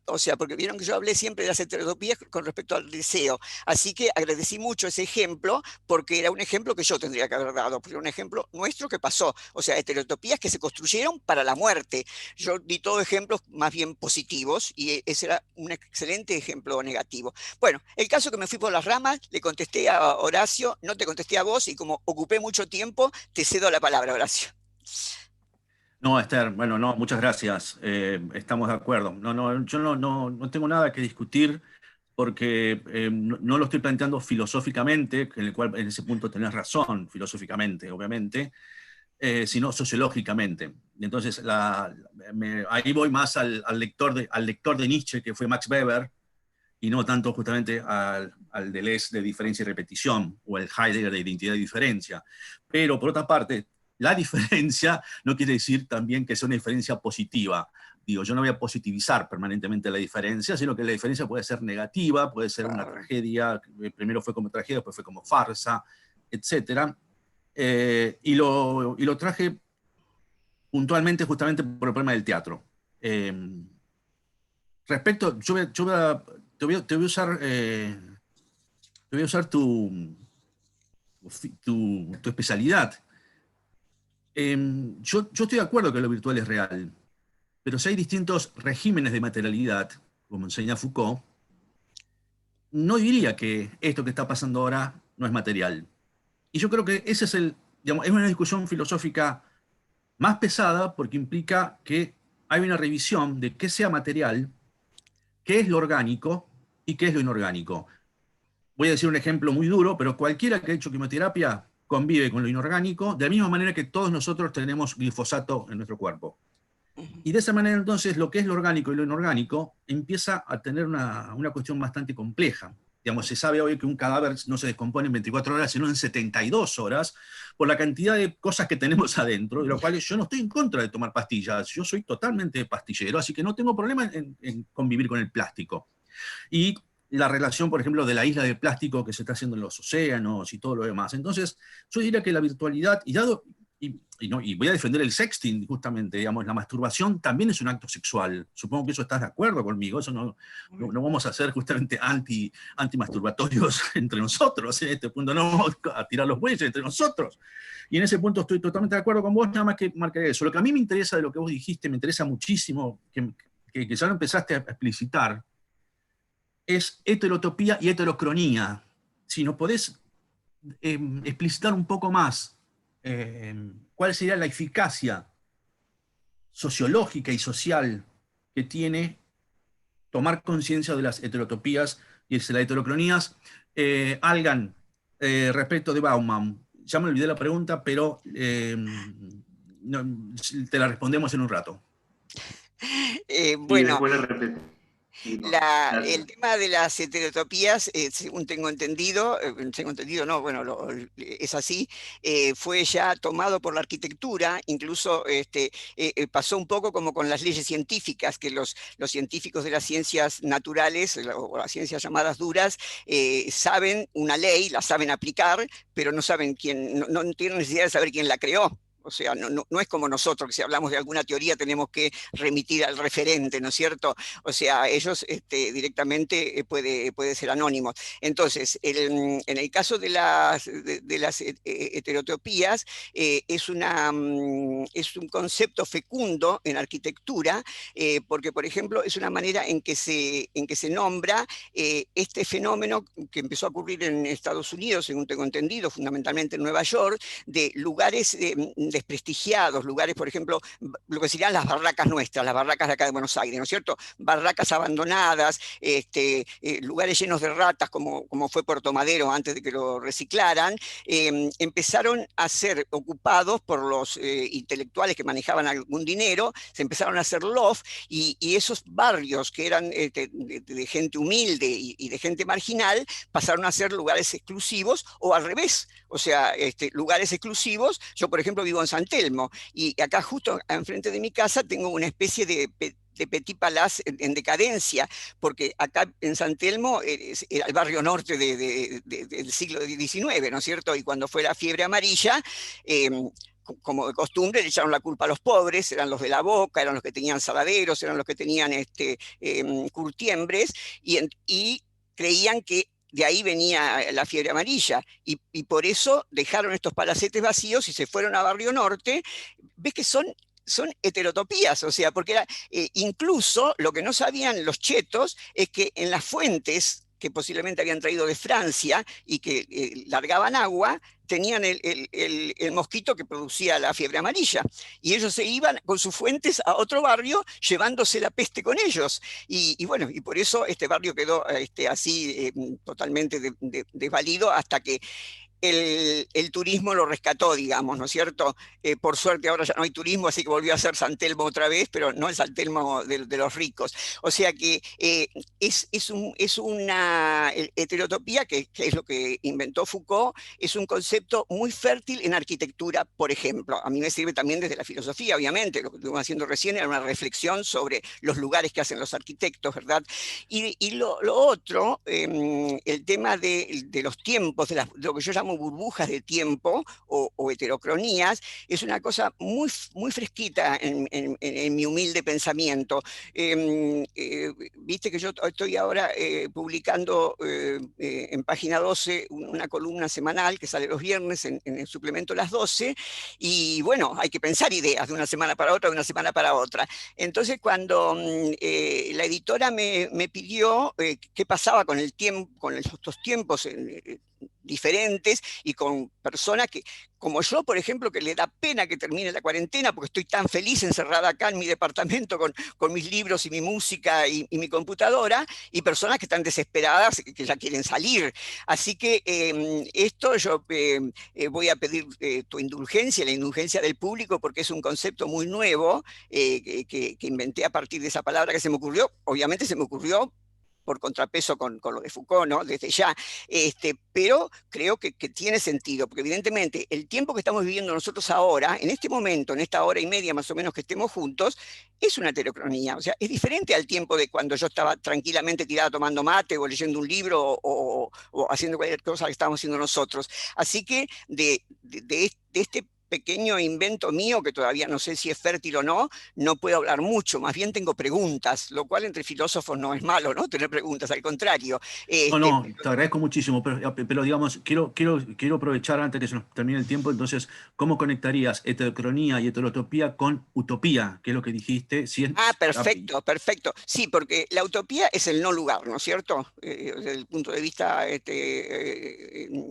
O sea, porque vieron que yo hablé siempre de las heterotopías con respecto al deseo. Así que agradecí mucho ese ejemplo, porque era un ejemplo que yo tendría que haber dado, porque era un ejemplo nuestro que pasó. O sea, heterotopías que se construyeron para la muerte. Yo di todos ejemplos más bien positivos, y ese era un excelente ejemplo negativo. Bueno, el caso que me fui por las ramas, le contesté a Horacio, no te contesté a vos, y como ocupé mucho tiempo, te cedo la palabra, Horacio.
No, Esther, bueno, no, muchas gracias. Estamos de acuerdo. Yo no tengo nada que discutir porque no lo estoy planteando filosóficamente, en el cual en ese punto tenés razón, filosóficamente, obviamente, sino sociológicamente. Entonces, ahí voy más al lector de Nietzsche, que fue Max Weber, y no tanto justamente al Deleuze de diferencia y repetición, o el Heidegger de identidad y diferencia. Pero, por otra parte, la diferencia no quiere decir también que sea una diferencia positiva. Digo, yo no voy a positivizar permanentemente la diferencia, sino que la diferencia puede ser negativa, puede ser una tragedia, primero fue como tragedia, después fue como farsa, etc. Y lo traje puntualmente justamente por el problema del teatro. Respecto, te voy a usar tu especialidad. Yo estoy de acuerdo que lo virtual es real, pero si hay distintos regímenes de materialidad, como enseña Foucault, no diría que esto que está pasando ahora no es material. Y yo creo que ese es es una discusión filosófica más pesada porque implica que hay una revisión de qué sea material, qué es lo orgánico y qué es lo inorgánico. Voy a decir un ejemplo muy duro, pero cualquiera que ha hecho quimioterapia convive con lo inorgánico, de la misma manera que todos nosotros tenemos glifosato en nuestro cuerpo. Y de esa manera, entonces, lo que es lo orgánico y lo inorgánico empieza a tener una cuestión bastante compleja. Digamos, se sabe hoy que un cadáver no se descompone en 24 horas, sino en 72 horas, por la cantidad de cosas que tenemos adentro, de lo cual yo no estoy en contra de tomar pastillas. Yo soy totalmente pastillero, así que no tengo problema en convivir con el plástico. Y la relación, por ejemplo, de la isla de plástico que se está haciendo en los océanos y todo lo demás. Entonces, yo diría que la virtualidad, y voy a defender el sexting justamente, digamos, la masturbación también es un acto sexual. Supongo que eso estás de acuerdo conmigo, eso no vamos a ser justamente anti-masturbatorios entre nosotros, en este punto no vamos a tirar los bueyes entre nosotros. Y en ese punto estoy totalmente de acuerdo con vos, nada más que marcar eso. Lo que a mí me interesa de lo que vos dijiste, me interesa muchísimo, que ya lo empezaste a explicitar, es heterotopía y heterocronía. Si nos podés explicitar un poco más cuál sería la eficacia sociológica y social que tiene tomar conciencia de las heterotopías y de las heterocronías. Algan, respecto de Bauman, ya me olvidé la pregunta, pero te la respondemos en un rato.
Bueno,
Sí,
el tema de las heterotopías, según tengo entendido, no, bueno, es así, fue ya tomado por la arquitectura, incluso pasó un poco como con las leyes científicas, que los científicos de las ciencias naturales, o las ciencias llamadas duras, saben una ley, la saben aplicar, pero no saben quién, no tienen necesidad de saber quién la creó. O sea, no es como nosotros, que si hablamos de alguna teoría tenemos que remitir al referente, ¿no es cierto? O sea, ellos directamente puede ser anónimos. Entonces, en el caso de las heterotopías, es un concepto fecundo en arquitectura, porque, por ejemplo, es una manera en que se nombra este fenómeno que empezó a ocurrir en Estados Unidos, según tengo entendido, fundamentalmente en Nueva York, de lugares desprestigiados, lugares, por ejemplo, lo que serían las barracas nuestras, las barracas de acá de Buenos Aires, ¿no es cierto? Barracas abandonadas, lugares llenos de ratas, como fue Puerto Madero antes de que lo reciclaran, empezaron a ser ocupados por los intelectuales que manejaban algún dinero, se empezaron a hacer loft, y esos barrios que eran de gente humilde y de gente marginal, pasaron a ser lugares exclusivos, o al revés, o sea, lugares exclusivos. Yo, por ejemplo, vivo en San Telmo, y acá justo enfrente de mi casa tengo una especie de Petit Palace en decadencia, porque acá en San Telmo era el barrio norte del siglo XIX, ¿no es cierto? Y cuando fue la fiebre amarilla, como de costumbre, le echaron la culpa a los pobres, eran los de la Boca, eran los que tenían saladeros, eran los que tenían curtiembres, y creían que de ahí venía la fiebre amarilla, y por eso dejaron estos palacetes vacíos y se fueron a Barrio Norte. Ves que son heterotopías, o sea, porque incluso lo que no sabían los chetos es que en las fuentes que posiblemente habían traído de Francia y que largaban agua, tenían el mosquito que producía la fiebre amarilla. Y ellos se iban con sus fuentes a otro barrio, llevándose la peste con ellos. Y bueno, y por eso este barrio quedó así totalmente desvalido, hasta que el turismo lo rescató, digamos, ¿no es cierto? Por suerte ahora ya no hay turismo, así que volvió a ser San Telmo otra vez, pero no el San Telmo de los ricos. O sea que es una heterotopía, que es lo que inventó Foucault, es un concepto muy fértil en arquitectura, por ejemplo. A mí me sirve también desde la filosofía, obviamente. Lo que estuvimos haciendo recién era una reflexión sobre los lugares que hacen los arquitectos, ¿verdad? Y lo otro, el tema de los tiempos, de lo que yo llamo burbujas de tiempo o heterocronías, es una cosa muy, muy fresquita en mi humilde pensamiento. Viste que yo estoy ahora publicando en Página 12 una columna semanal que sale los viernes en el suplemento Las 12, y bueno, hay que pensar ideas de una semana para otra, de una semana para otra. Entonces, cuando la editora me pidió qué pasaba con el tiempo, con estos tiempos diferentes, y con personas que, como yo, por ejemplo, que le da pena que termine la cuarentena porque estoy tan feliz encerrada acá en mi departamento con mis libros y mi música y mi computadora, y personas que están desesperadas, que ya quieren salir. Así que esto yo voy a pedir tu indulgencia, la indulgencia del público, porque es un concepto muy nuevo que inventé a partir de esa palabra que se me ocurrió. Obviamente se me ocurrió por contrapeso con lo de Foucault, ¿no? Desde ya, pero creo que tiene sentido, porque evidentemente el tiempo que estamos viviendo nosotros ahora, en este momento, en esta hora y media más o menos que estemos juntos, es una heterocronía, o sea, es diferente al tiempo de cuando yo estaba tranquilamente tirada tomando mate o leyendo un libro o haciendo cualquier cosa que estábamos haciendo nosotros. Así que de este pequeño invento mío, que todavía no sé si es fértil o no, no puedo hablar mucho, más bien tengo preguntas, lo cual entre filósofos no es malo, ¿no? Tener preguntas, al contrario.
No, no, te agradezco muchísimo, pero digamos, quiero aprovechar antes que se nos termine el tiempo, entonces, ¿cómo conectarías heterocronía y heterotopía con utopía? ¿Qué es lo que dijiste?
Perfecto, perfecto. Sí, porque la utopía es el no lugar, ¿no es cierto? Desde el punto de vista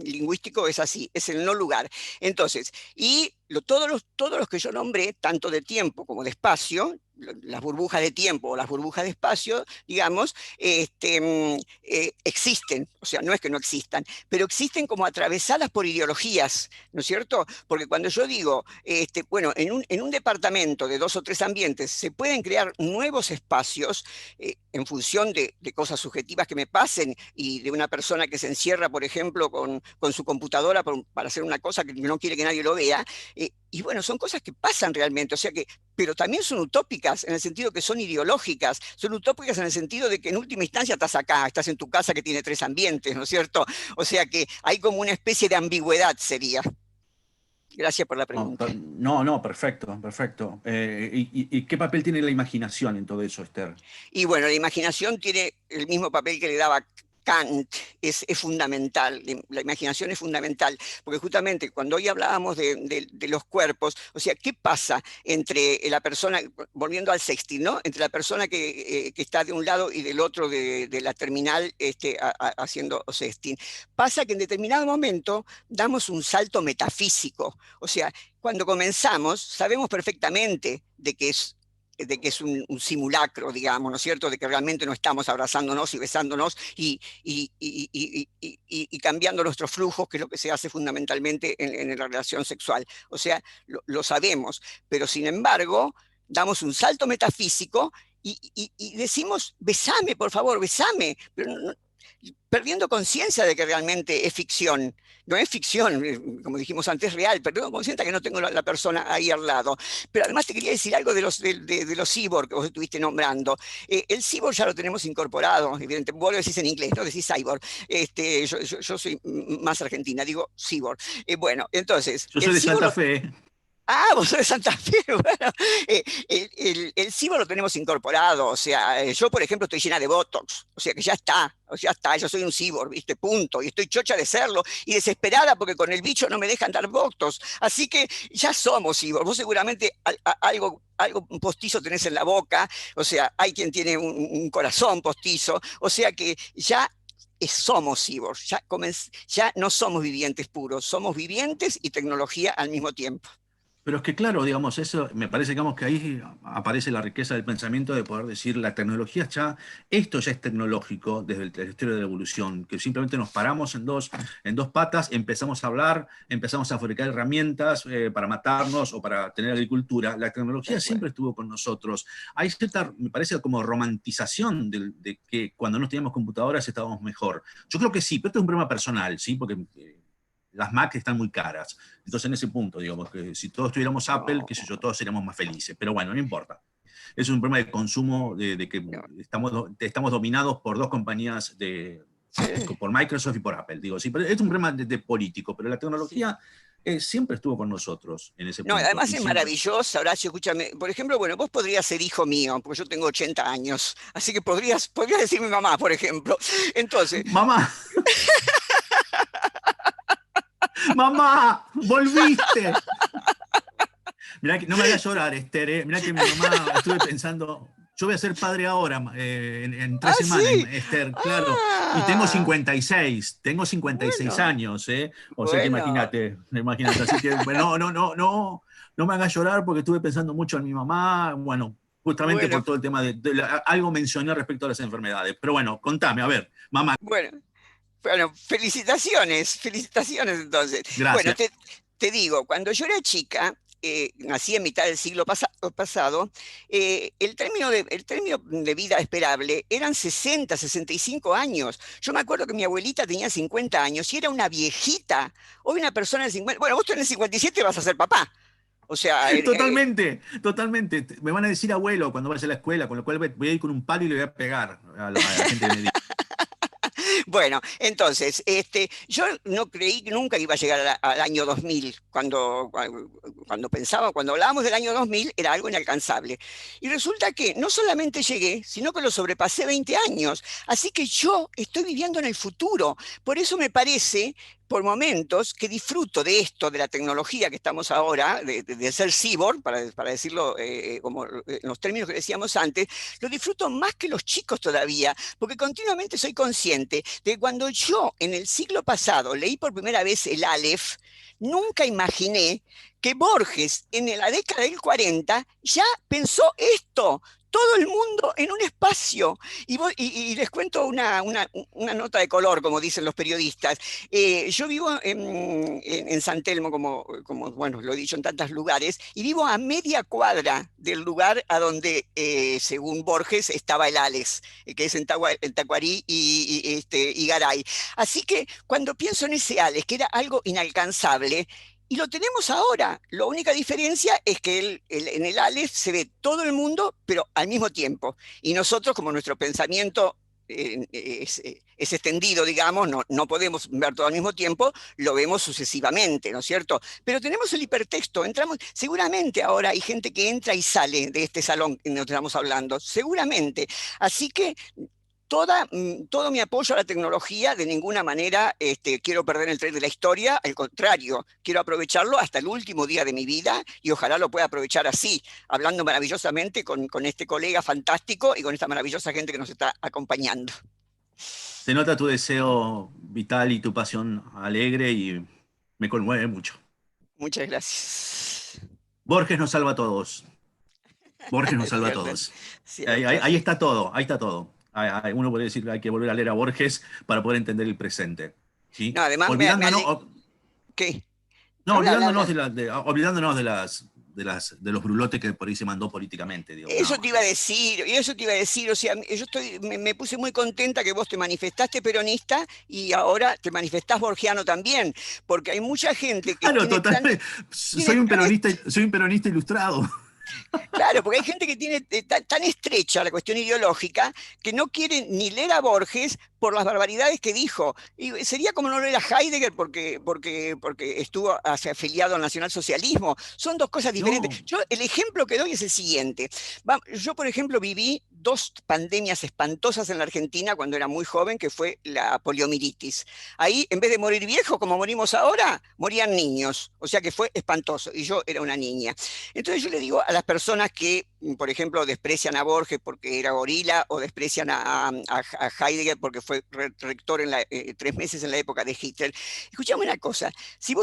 lingüístico es así, es el no lugar. Entonces, y todos los que yo nombré, tanto de tiempo como de espacio, las burbujas de tiempo o las burbujas de espacio, digamos, existen, o sea, no es que no existan, pero existen como atravesadas por ideologías, ¿no es cierto? Porque cuando yo digo, bueno, en un departamento de 2 o 3 ambientes se pueden crear nuevos espacios en función de cosas subjetivas que me pasen y de una persona que se encierra, por ejemplo, con su computadora para hacer una cosa que no quiere que nadie lo vea, y bueno, son cosas que pasan realmente, o sea que, pero también son utópicas en el sentido que son ideológicas, son utópicas en el sentido de que en última instancia estás acá, estás en tu casa que tiene 3 ambientes, ¿no es cierto? O sea que hay como una especie de ambigüedad sería. Gracias por la pregunta.
No, perfecto, perfecto. ¿Y qué papel tiene la imaginación en todo eso, Esther?
Y bueno, la imaginación tiene el mismo papel que le daba Kant, es fundamental, la imaginación es fundamental, porque justamente cuando hoy hablábamos de los cuerpos, o sea, ¿qué pasa entre la persona, volviendo al sextil, ¿no? Entre la persona que está de un lado y del otro de la terminal haciendo sextil? Pasa que en determinado momento damos un salto metafísico, o sea, cuando comenzamos sabemos perfectamente de que es un simulacro, digamos, ¿no es cierto?, de que realmente no estamos abrazándonos y besándonos y cambiando nuestros flujos, que es lo que se hace fundamentalmente en la relación sexual. O sea, lo sabemos, pero sin embargo, damos un salto metafísico y decimos, besame, por favor, besame, pero perdiendo conciencia de que realmente es ficción. No es ficción, como dijimos antes, real, perdiendo conciencia que no tengo la persona ahí al lado. Pero además te quería decir algo de los cyborg que vos estuviste nombrando. El cyborg ya lo tenemos incorporado, evidentemente. Vos lo decís en inglés, no decís cyborg. Yo soy más argentina, digo cyborg. Bueno, entonces...
Yo soy de Santa Fe.
Vos sos de Santa Fe. Bueno, el cyborg lo tenemos incorporado, o sea, yo por ejemplo estoy llena de Botox, o sea que ya está, yo soy un cyborg, ¿viste? Punto, y estoy chocha de serlo, y desesperada porque con el bicho no me dejan dar Botox, así que ya somos cyborg. Vos seguramente algo postizo tenés en la boca, o sea, hay quien tiene un corazón postizo, o sea que ya somos cyborg, ya no somos vivientes puros, somos vivientes y tecnología al mismo tiempo.
Pero es que claro, digamos, eso me parece, digamos, que ahí aparece la riqueza del pensamiento de poder decir, la tecnología esto ya es tecnológico desde la historia de la evolución, que simplemente nos paramos en dos patas, empezamos a hablar, empezamos a fabricar herramientas para matarnos o para tener agricultura. La tecnología siempre estuvo con nosotros. Hay cierta, me parece, como romantización de que cuando no teníamos computadoras estábamos mejor. Yo creo que sí, pero esto es un problema personal, ¿sí? Porque... las Mac están muy caras. Entonces, en ese punto, digamos, que si todos tuviéramos Apple, qué sé yo, todos seríamos más felices. Pero bueno, no importa. Es un problema de consumo, de que estamos dominados por 2 compañías, por Microsoft y por Apple. Digo, sí, pero es un problema de político, pero la tecnología siempre estuvo con nosotros en ese punto.
No, además es maravilloso, Horacio, escúchame. Por ejemplo, bueno, vos podrías ser hijo mío, porque yo tengo 80 años, así que podrías decir mi mamá, por ejemplo. Entonces...
¡Mamá! ¡Mamá! ¡Volviste! Mirá que no me hagas llorar, Esther. Mirá que mi mamá, estuve pensando, yo voy a ser padre ahora, en 3 semanas, ¿sí? Esther, claro. Y tengo 56 bueno, años, O sea que imagínate. Así que, bueno, no me hagas llorar porque estuve pensando mucho en mi mamá, bueno, justamente por todo el tema algo mencioné respecto a las enfermedades. Pero bueno, contame, a ver, mamá.
Bueno, felicitaciones entonces.
Gracias.
Bueno, te digo, cuando yo era chica, nací en mitad del siglo pasado, el término de vida esperable eran 60, 65 años. Yo me acuerdo que mi abuelita tenía 50 años y era una viejita. Hoy una persona de 50, bueno, vos tenés 57 y vas a ser papá. O sea,
Totalmente, totalmente. Me van a decir abuelo cuando vaya a la escuela, con lo cual voy a ir con un palo y le voy a pegar a la gente que me diga.
bueno, entonces, yo no creí nunca que iba a llegar al año 2000, cuando hablábamos del año 2000 era algo inalcanzable. Y resulta que no solamente llegué, sino que lo sobrepasé 20 años. Así que yo estoy viviendo en el futuro. Por eso me parece, por momentos, que disfruto de esto, de la tecnología que estamos ahora, de ser cyborg, para decirlo como en los términos que decíamos antes, lo disfruto más que los chicos todavía, porque continuamente soy consciente de que cuando yo en el siglo pasado leí por primera vez el Aleph, nunca imaginé que Borges en la década del 40 ya pensó esto. Todo el mundo en un espacio. Y les cuento una nota de color, como dicen los periodistas. Yo vivo en San Telmo, como bueno, lo he dicho en tantos lugares, y vivo a media cuadra del lugar a donde, según Borges, estaba el Alex, que es en Tacuarí y Garay. Así que cuando pienso en ese Alex, que era algo inalcanzable, y lo tenemos ahora. La única diferencia es que en el Aleph se ve todo el mundo, pero al mismo tiempo. Y nosotros, como nuestro pensamiento es extendido, digamos, no podemos ver todo al mismo tiempo, lo vemos sucesivamente, ¿no es cierto? Pero tenemos el hipertexto, seguramente ahora hay gente que entra y sale de este salón en el que estamos hablando, seguramente. Así que todo mi apoyo a la tecnología, de ninguna manera quiero perder el tren de la historia, al contrario, quiero aprovecharlo hasta el último día de mi vida y ojalá lo pueda aprovechar así, hablando maravillosamente con este colega fantástico y con esta maravillosa gente que nos está acompañando.
Se nota tu deseo vital y tu pasión alegre y me conmueve mucho.
Muchas gracias.
Borges nos salva a todos. Borges nos salva a todos. Ahí está todo, ahí está todo. Uno puede decir que hay que volver a leer a Borges para poder entender el presente. ¿Sí?
No, además ¿qué?
No, olvidándonos de los brulotes que por ahí se mandó políticamente. Digo,
eso te iba a decir, o sea, me puse muy contenta que vos te manifestaste peronista y ahora te manifestás borgiano también, porque hay mucha gente que...
Claro, totalmente. Soy un peronista ilustrado.
Claro, porque hay gente que tiene tan estrecha la cuestión ideológica que no quiere ni leer a Borges por las barbaridades que dijo. Y sería como no leer a Heidegger porque estuvo afiliado al nacionalsocialismo. Son dos cosas diferentes. No. Yo el ejemplo que doy es el siguiente. Yo, por ejemplo, viví 2 pandemias espantosas en la Argentina cuando era muy joven, que fue la poliomielitis. Ahí, en vez de morir viejos como morimos ahora, morían niños. O sea que fue espantoso. Y yo era una niña. Entonces yo le digo a las personas que, por ejemplo, desprecian a Borges porque era gorila o desprecian a Heidegger porque fue rector 3 meses en la época de Hitler. Escuchame una cosa, si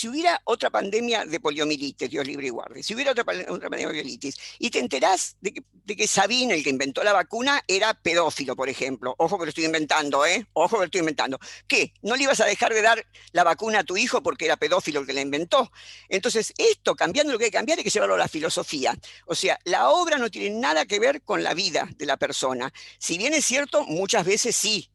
hubiera otra pandemia de poliomielitis, Dios libre y guarde, si hubiera otra pandemia de poliomielitis, y te enterás de que Sabin, el que inventó la vacuna, era pedófilo, por ejemplo, ojo que lo estoy inventando, ojo que lo estoy inventando, ¿qué? ¿No le ibas a dejar de dar la vacuna a tu hijo porque era pedófilo el que la inventó? Entonces, cambiando lo que hay que cambiar, hay que llevarlo a la filosofía. O sea, la obra no tiene nada que ver con la vida de la persona. Si bien es cierto, muchas veces sí.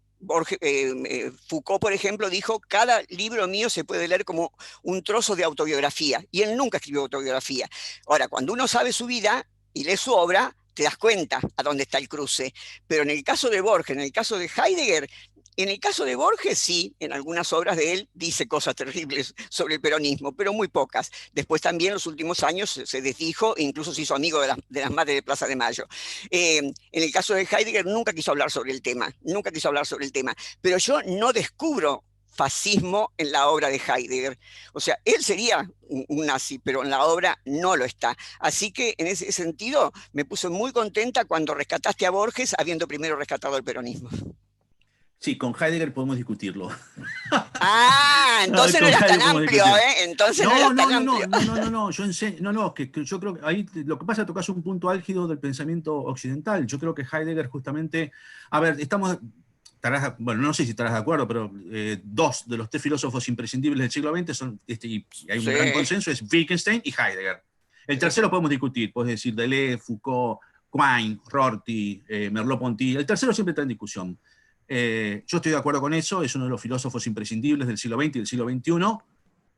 Foucault, por ejemplo, dijo, cada libro mío se puede leer como un trozo de autobiografía, y él nunca escribió autobiografía. Ahora, cuando uno sabe su vida y lee su obra, te das cuenta a dónde está el cruce. Pero en el caso de Borges, en el caso de Heidegger, en el caso de Borges, sí, en algunas obras de él dice cosas terribles sobre el peronismo, pero muy pocas. Después también en los últimos años se desdijo e incluso se hizo amigo de las madres de Plaza de Mayo. En el caso de Heidegger nunca quiso hablar sobre el tema, pero yo no descubro fascismo en la obra de Heidegger. O sea, él sería un nazi, pero en la obra no lo está. Así que en ese sentido me puse muy contenta cuando rescataste a Borges, habiendo primero rescatado el peronismo.
Sí, con Heidegger podemos discutirlo.
Entonces no era tan amplio, ¿eh? Entonces no era tan amplio.
No, yo enseño, que yo creo que ahí lo que pasa es que tocas un punto álgido del pensamiento occidental. Yo creo que Heidegger justamente, a ver, bueno, no sé si estarás de acuerdo, pero dos de los tres filósofos imprescindibles del siglo XX son, y hay un gran consenso, es Wittgenstein y Heidegger. El tercero podemos discutir, puedes decir Deleuze, Foucault, Quine, Rorty, Merleau-Ponty. El tercero siempre está en discusión. Yo estoy de acuerdo con eso, es uno de los filósofos imprescindibles del siglo XX y del siglo XXI.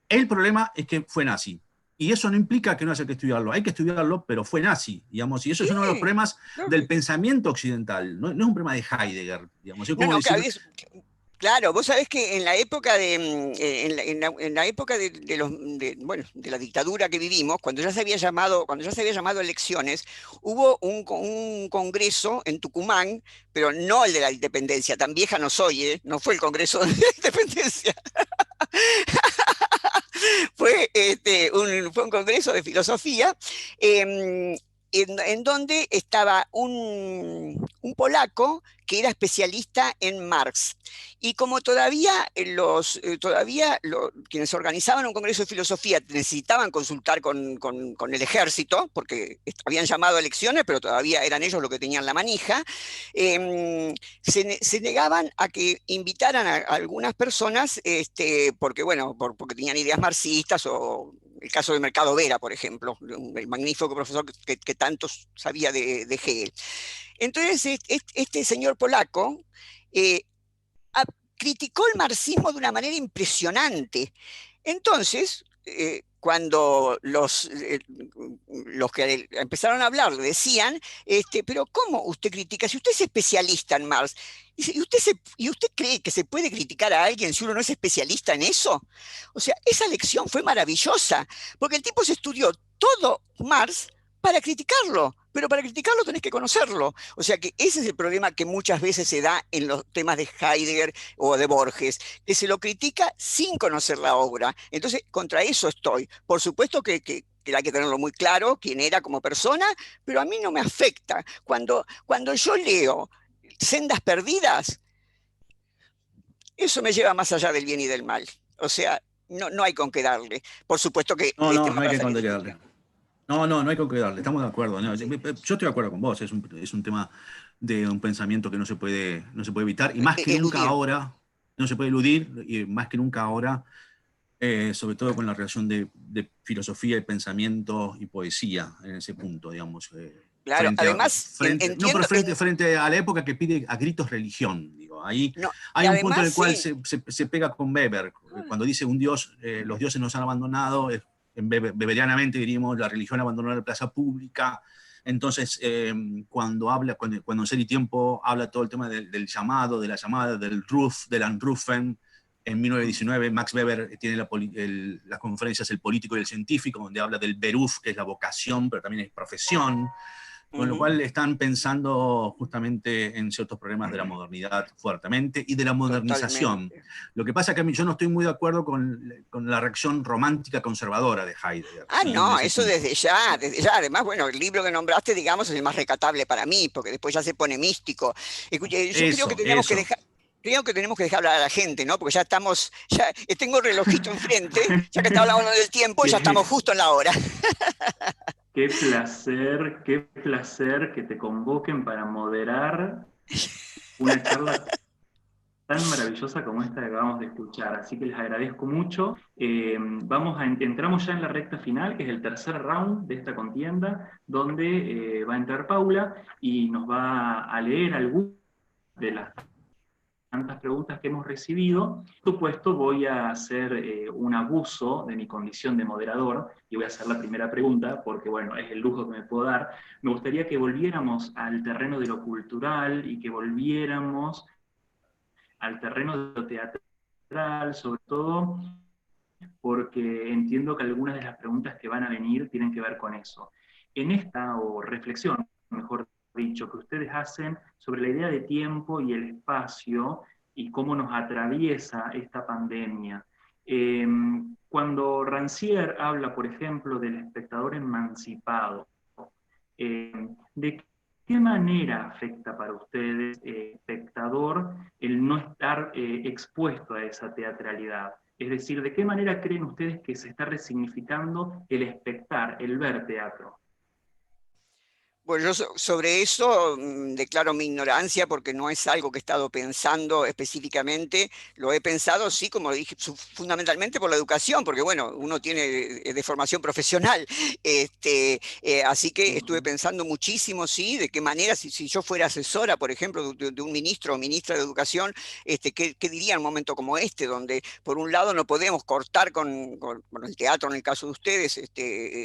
El problema es que fue nazi. Y eso no implica que no haya que estudiarlo. Hay que estudiarlo, pero fue nazi, digamos. Y eso es uno de los problemas del pensamiento occidental. No es un problema de Heidegger, digamos. Es como decir...
Claro, vos sabés que en la época en la época de la dictadura que vivimos, cuando ya se había llamado elecciones, hubo un congreso en Tucumán, pero no el de la independencia, tan vieja no soy, no fue el congreso de la independencia. Fue un congreso de filosofía en donde estaba un polaco que era especialista en Marx. Y como todavía quienes organizaban un congreso de filosofía necesitaban consultar con el ejército, porque habían llamado a elecciones, pero todavía eran ellos los que tenían la manija, se negaban a que invitaran a algunas personas, porque tenían ideas marxistas, o el caso de Mercado Vera, por ejemplo, el magnífico profesor que tanto sabía de Hegel. Entonces, este señor polaco criticó el marxismo de una manera impresionante. Entonces, cuando los que empezaron a hablar decían, pero ¿cómo usted critica? Si usted es especialista en Marx, ¿y usted cree que se puede criticar a alguien si uno no es especialista en eso? O sea, esa lección fue maravillosa, porque el tipo se estudió todo Marx para criticarlo, pero para criticarlo tenés que conocerlo. O sea que ese es el problema que muchas veces se da en los temas de Heidegger o de Borges, que se lo critica sin conocer la obra. Entonces, contra eso estoy. Por supuesto que hay que tenerlo muy claro, quién era como persona, pero a mí no me afecta. Cuando yo leo Sendas Perdidas, eso me lleva más allá del bien y del mal. O sea, no hay con qué darle. Por supuesto que...
No hay que con qué darle. No hay con qué darle, estamos de acuerdo. ¿No? Yo estoy de acuerdo con vos, es un tema de un pensamiento que no se puede evitar, y más que nunca ahora, no se puede eludir, y más que nunca ahora, sobre todo con la relación de filosofía y pensamiento y poesía en ese punto, digamos.
Claro, además,
frente a la época que pide a gritos religión. Digo. Ahí
no,
hay un punto en el cual se pega con Weber, cuando dice un dios, los dioses nos han abandonado, beberianamente diríamos, la religión abandonó la plaza pública. Entonces, cuando en Ser y Tiempo habla todo el tema del llamado, de la llamada, del Ruf, del Anrufen. En 1919, Max Weber tiene las conferencias El político y el científico, donde habla del Beruf, que es la vocación, pero también es profesión. Con lo cual están pensando justamente en ciertos problemas de la modernidad fuertemente y de la modernización. Totalmente. Lo que pasa es que yo no estoy muy de acuerdo con la reacción romántica conservadora de Heidegger.
No, eso desde ya. Además, bueno, el libro que nombraste, digamos, es el más rescatable para mí, porque después ya se pone místico. Escuche, yo creo que tenemos que dejar... Creo que tenemos que dejar hablar a la gente, ¿no? Porque ya tengo el relojito enfrente, ya que está hablando del tiempo, ya estamos justo en la hora.
Qué placer que te convoquen para moderar una charla tan maravillosa como esta que acabamos de escuchar. Así que les agradezco mucho. Entramos ya en la recta final, que es el tercer round de esta contienda, donde va a entrar Paula y nos va a leer algunas de las tantas preguntas que hemos recibido. Por supuesto, voy a hacer un abuso de mi condición de moderador y voy a hacer la primera pregunta, porque bueno, es el lujo que me puedo dar. Me gustaría que volviéramos al terreno de lo cultural y que volviéramos al terreno de lo teatral, sobre todo porque entiendo que algunas de las preguntas que van a venir tienen que ver con eso. En esta, o reflexión, mejor dicho, que ustedes hacen sobre la idea de tiempo y el espacio y cómo nos atraviesa esta pandemia. Cuando Rancière habla, por ejemplo, del espectador emancipado, ¿de qué manera afecta para ustedes, espectador, el no estar expuesto a esa teatralidad? Es decir, ¿de qué manera creen ustedes que se está resignificando el espectar, el ver teatro?
Bueno, yo sobre eso declaro mi ignorancia porque no es algo que he estado pensando específicamente. Lo he pensado, sí, como dije, fundamentalmente por la educación, porque bueno, uno tiene de formación profesional. Así que estuve pensando muchísimo, sí, de qué manera, si yo fuera asesora, por ejemplo, de un ministro o ministra de educación, qué diría en un momento como este, donde por un lado no podemos cortar con el teatro en el caso de ustedes,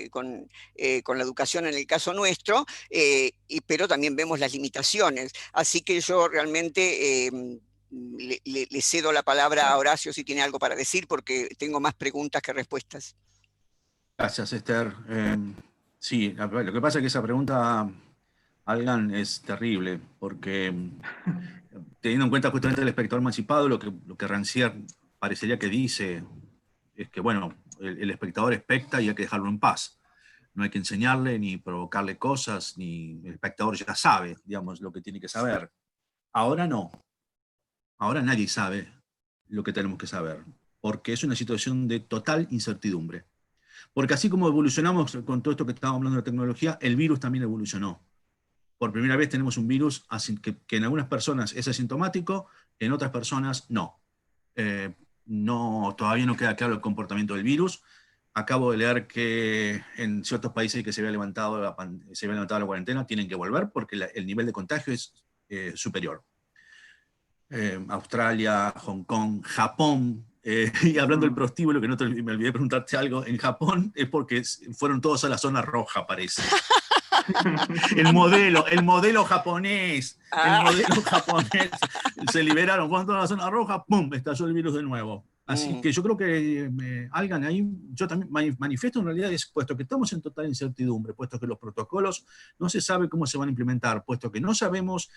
con la educación en el caso nuestro. Pero también vemos las limitaciones. Así que yo realmente le cedo la palabra a Horacio si tiene algo para decir, porque tengo más preguntas que respuestas.
Gracias, Esther. Sí, lo que pasa es que esa pregunta, Algan, es terrible, porque teniendo en cuenta justamente el espectador emancipado, lo que Rancière parecería que dice es que, bueno, el espectador especta y hay que dejarlo en paz. No hay que enseñarle ni provocarle cosas, ni el espectador ya sabe, digamos, lo que tiene que saber. Ahora no. Ahora nadie sabe lo que tenemos que saber, porque es una situación de total incertidumbre. Porque así como evolucionamos con todo esto que estábamos hablando de tecnología, el virus también evolucionó. Por primera vez tenemos un virus que en algunas personas es asintomático, en otras personas no. Todavía no queda claro el comportamiento del virus. Acabo de leer que en ciertos países que se había levantado la cuarentena tienen que volver porque el nivel de contagio es superior. Australia, Hong Kong, Japón. Y hablando del prostíbulo, que me olvidé preguntarte algo, en Japón es porque fueron todos a la zona roja, parece. El modelo japonés, se liberaron, cuando a la zona roja, ¡pum!, estalló el virus de nuevo. Así que yo creo que, Algan, ahí yo también manifiesto en realidad, puesto que estamos en total incertidumbre, puesto que los protocolos no se sabe cómo se van a implementar, puesto que no sabemos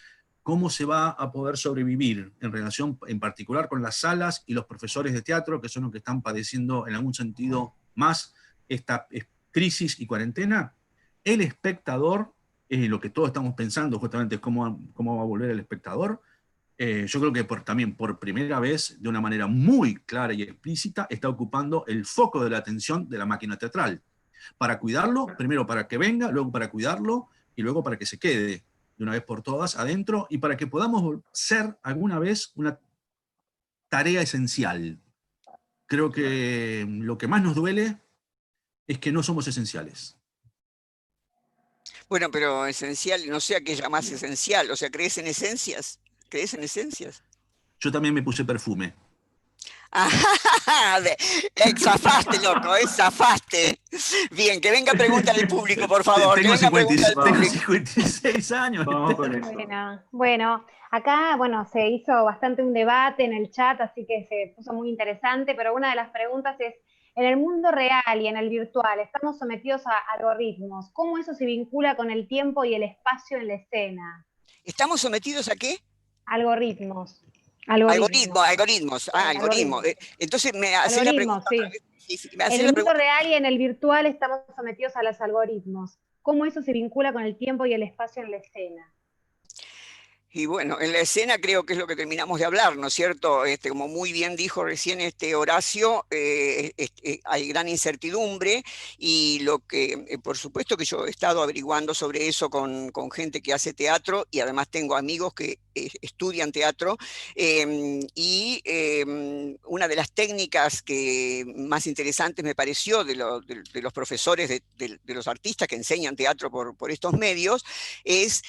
cómo se va a poder sobrevivir en relación en particular con las salas y los profesores de teatro, que son los que están padeciendo en algún sentido más esta crisis y cuarentena. El espectador, lo que todos estamos pensando justamente es cómo va a volver el espectador. Yo creo que también por primera vez, de una manera muy clara y explícita, está ocupando el foco de la atención de la máquina teatral. Para cuidarlo, primero para que venga, luego para cuidarlo y luego para que se quede de una vez por todas adentro y para que podamos ser alguna vez una tarea esencial. Creo que lo que más nos duele es que no somos esenciales.
Bueno, pero esencial, no sé a qué llamas esencial, o sea, ¿crees en esencias? ¿Crees en esencias?
Yo también me puse perfume.
Zafaste, loco, zafaste. Bien, que venga pregunta del público, por favor.
Tengo
56
años.
Vamos con eso.
Bueno, acá, se hizo bastante un debate en el chat, así que se puso muy interesante, pero una de las preguntas es, en el mundo real y en el virtual, estamos sometidos a algoritmos. ¿Cómo eso se vincula con el tiempo y el espacio en la escena?
¿Estamos sometidos a qué?
Algoritmos.
Algoritmos. Entonces me hace la pregunta.
Sí. En el mundo real y en el virtual estamos sometidos a los algoritmos. ¿Cómo eso se vincula con el tiempo y el espacio en la escena?
Y bueno, en la escena creo que es lo que terminamos de hablar, ¿no es cierto? Como muy bien dijo recién Horacio, hay gran incertidumbre y por supuesto que yo he estado averiguando sobre eso con gente que hace teatro y además tengo amigos que estudian teatro una de las técnicas que más interesantes me pareció de los profesores, de los artistas que enseñan teatro por estos medios, es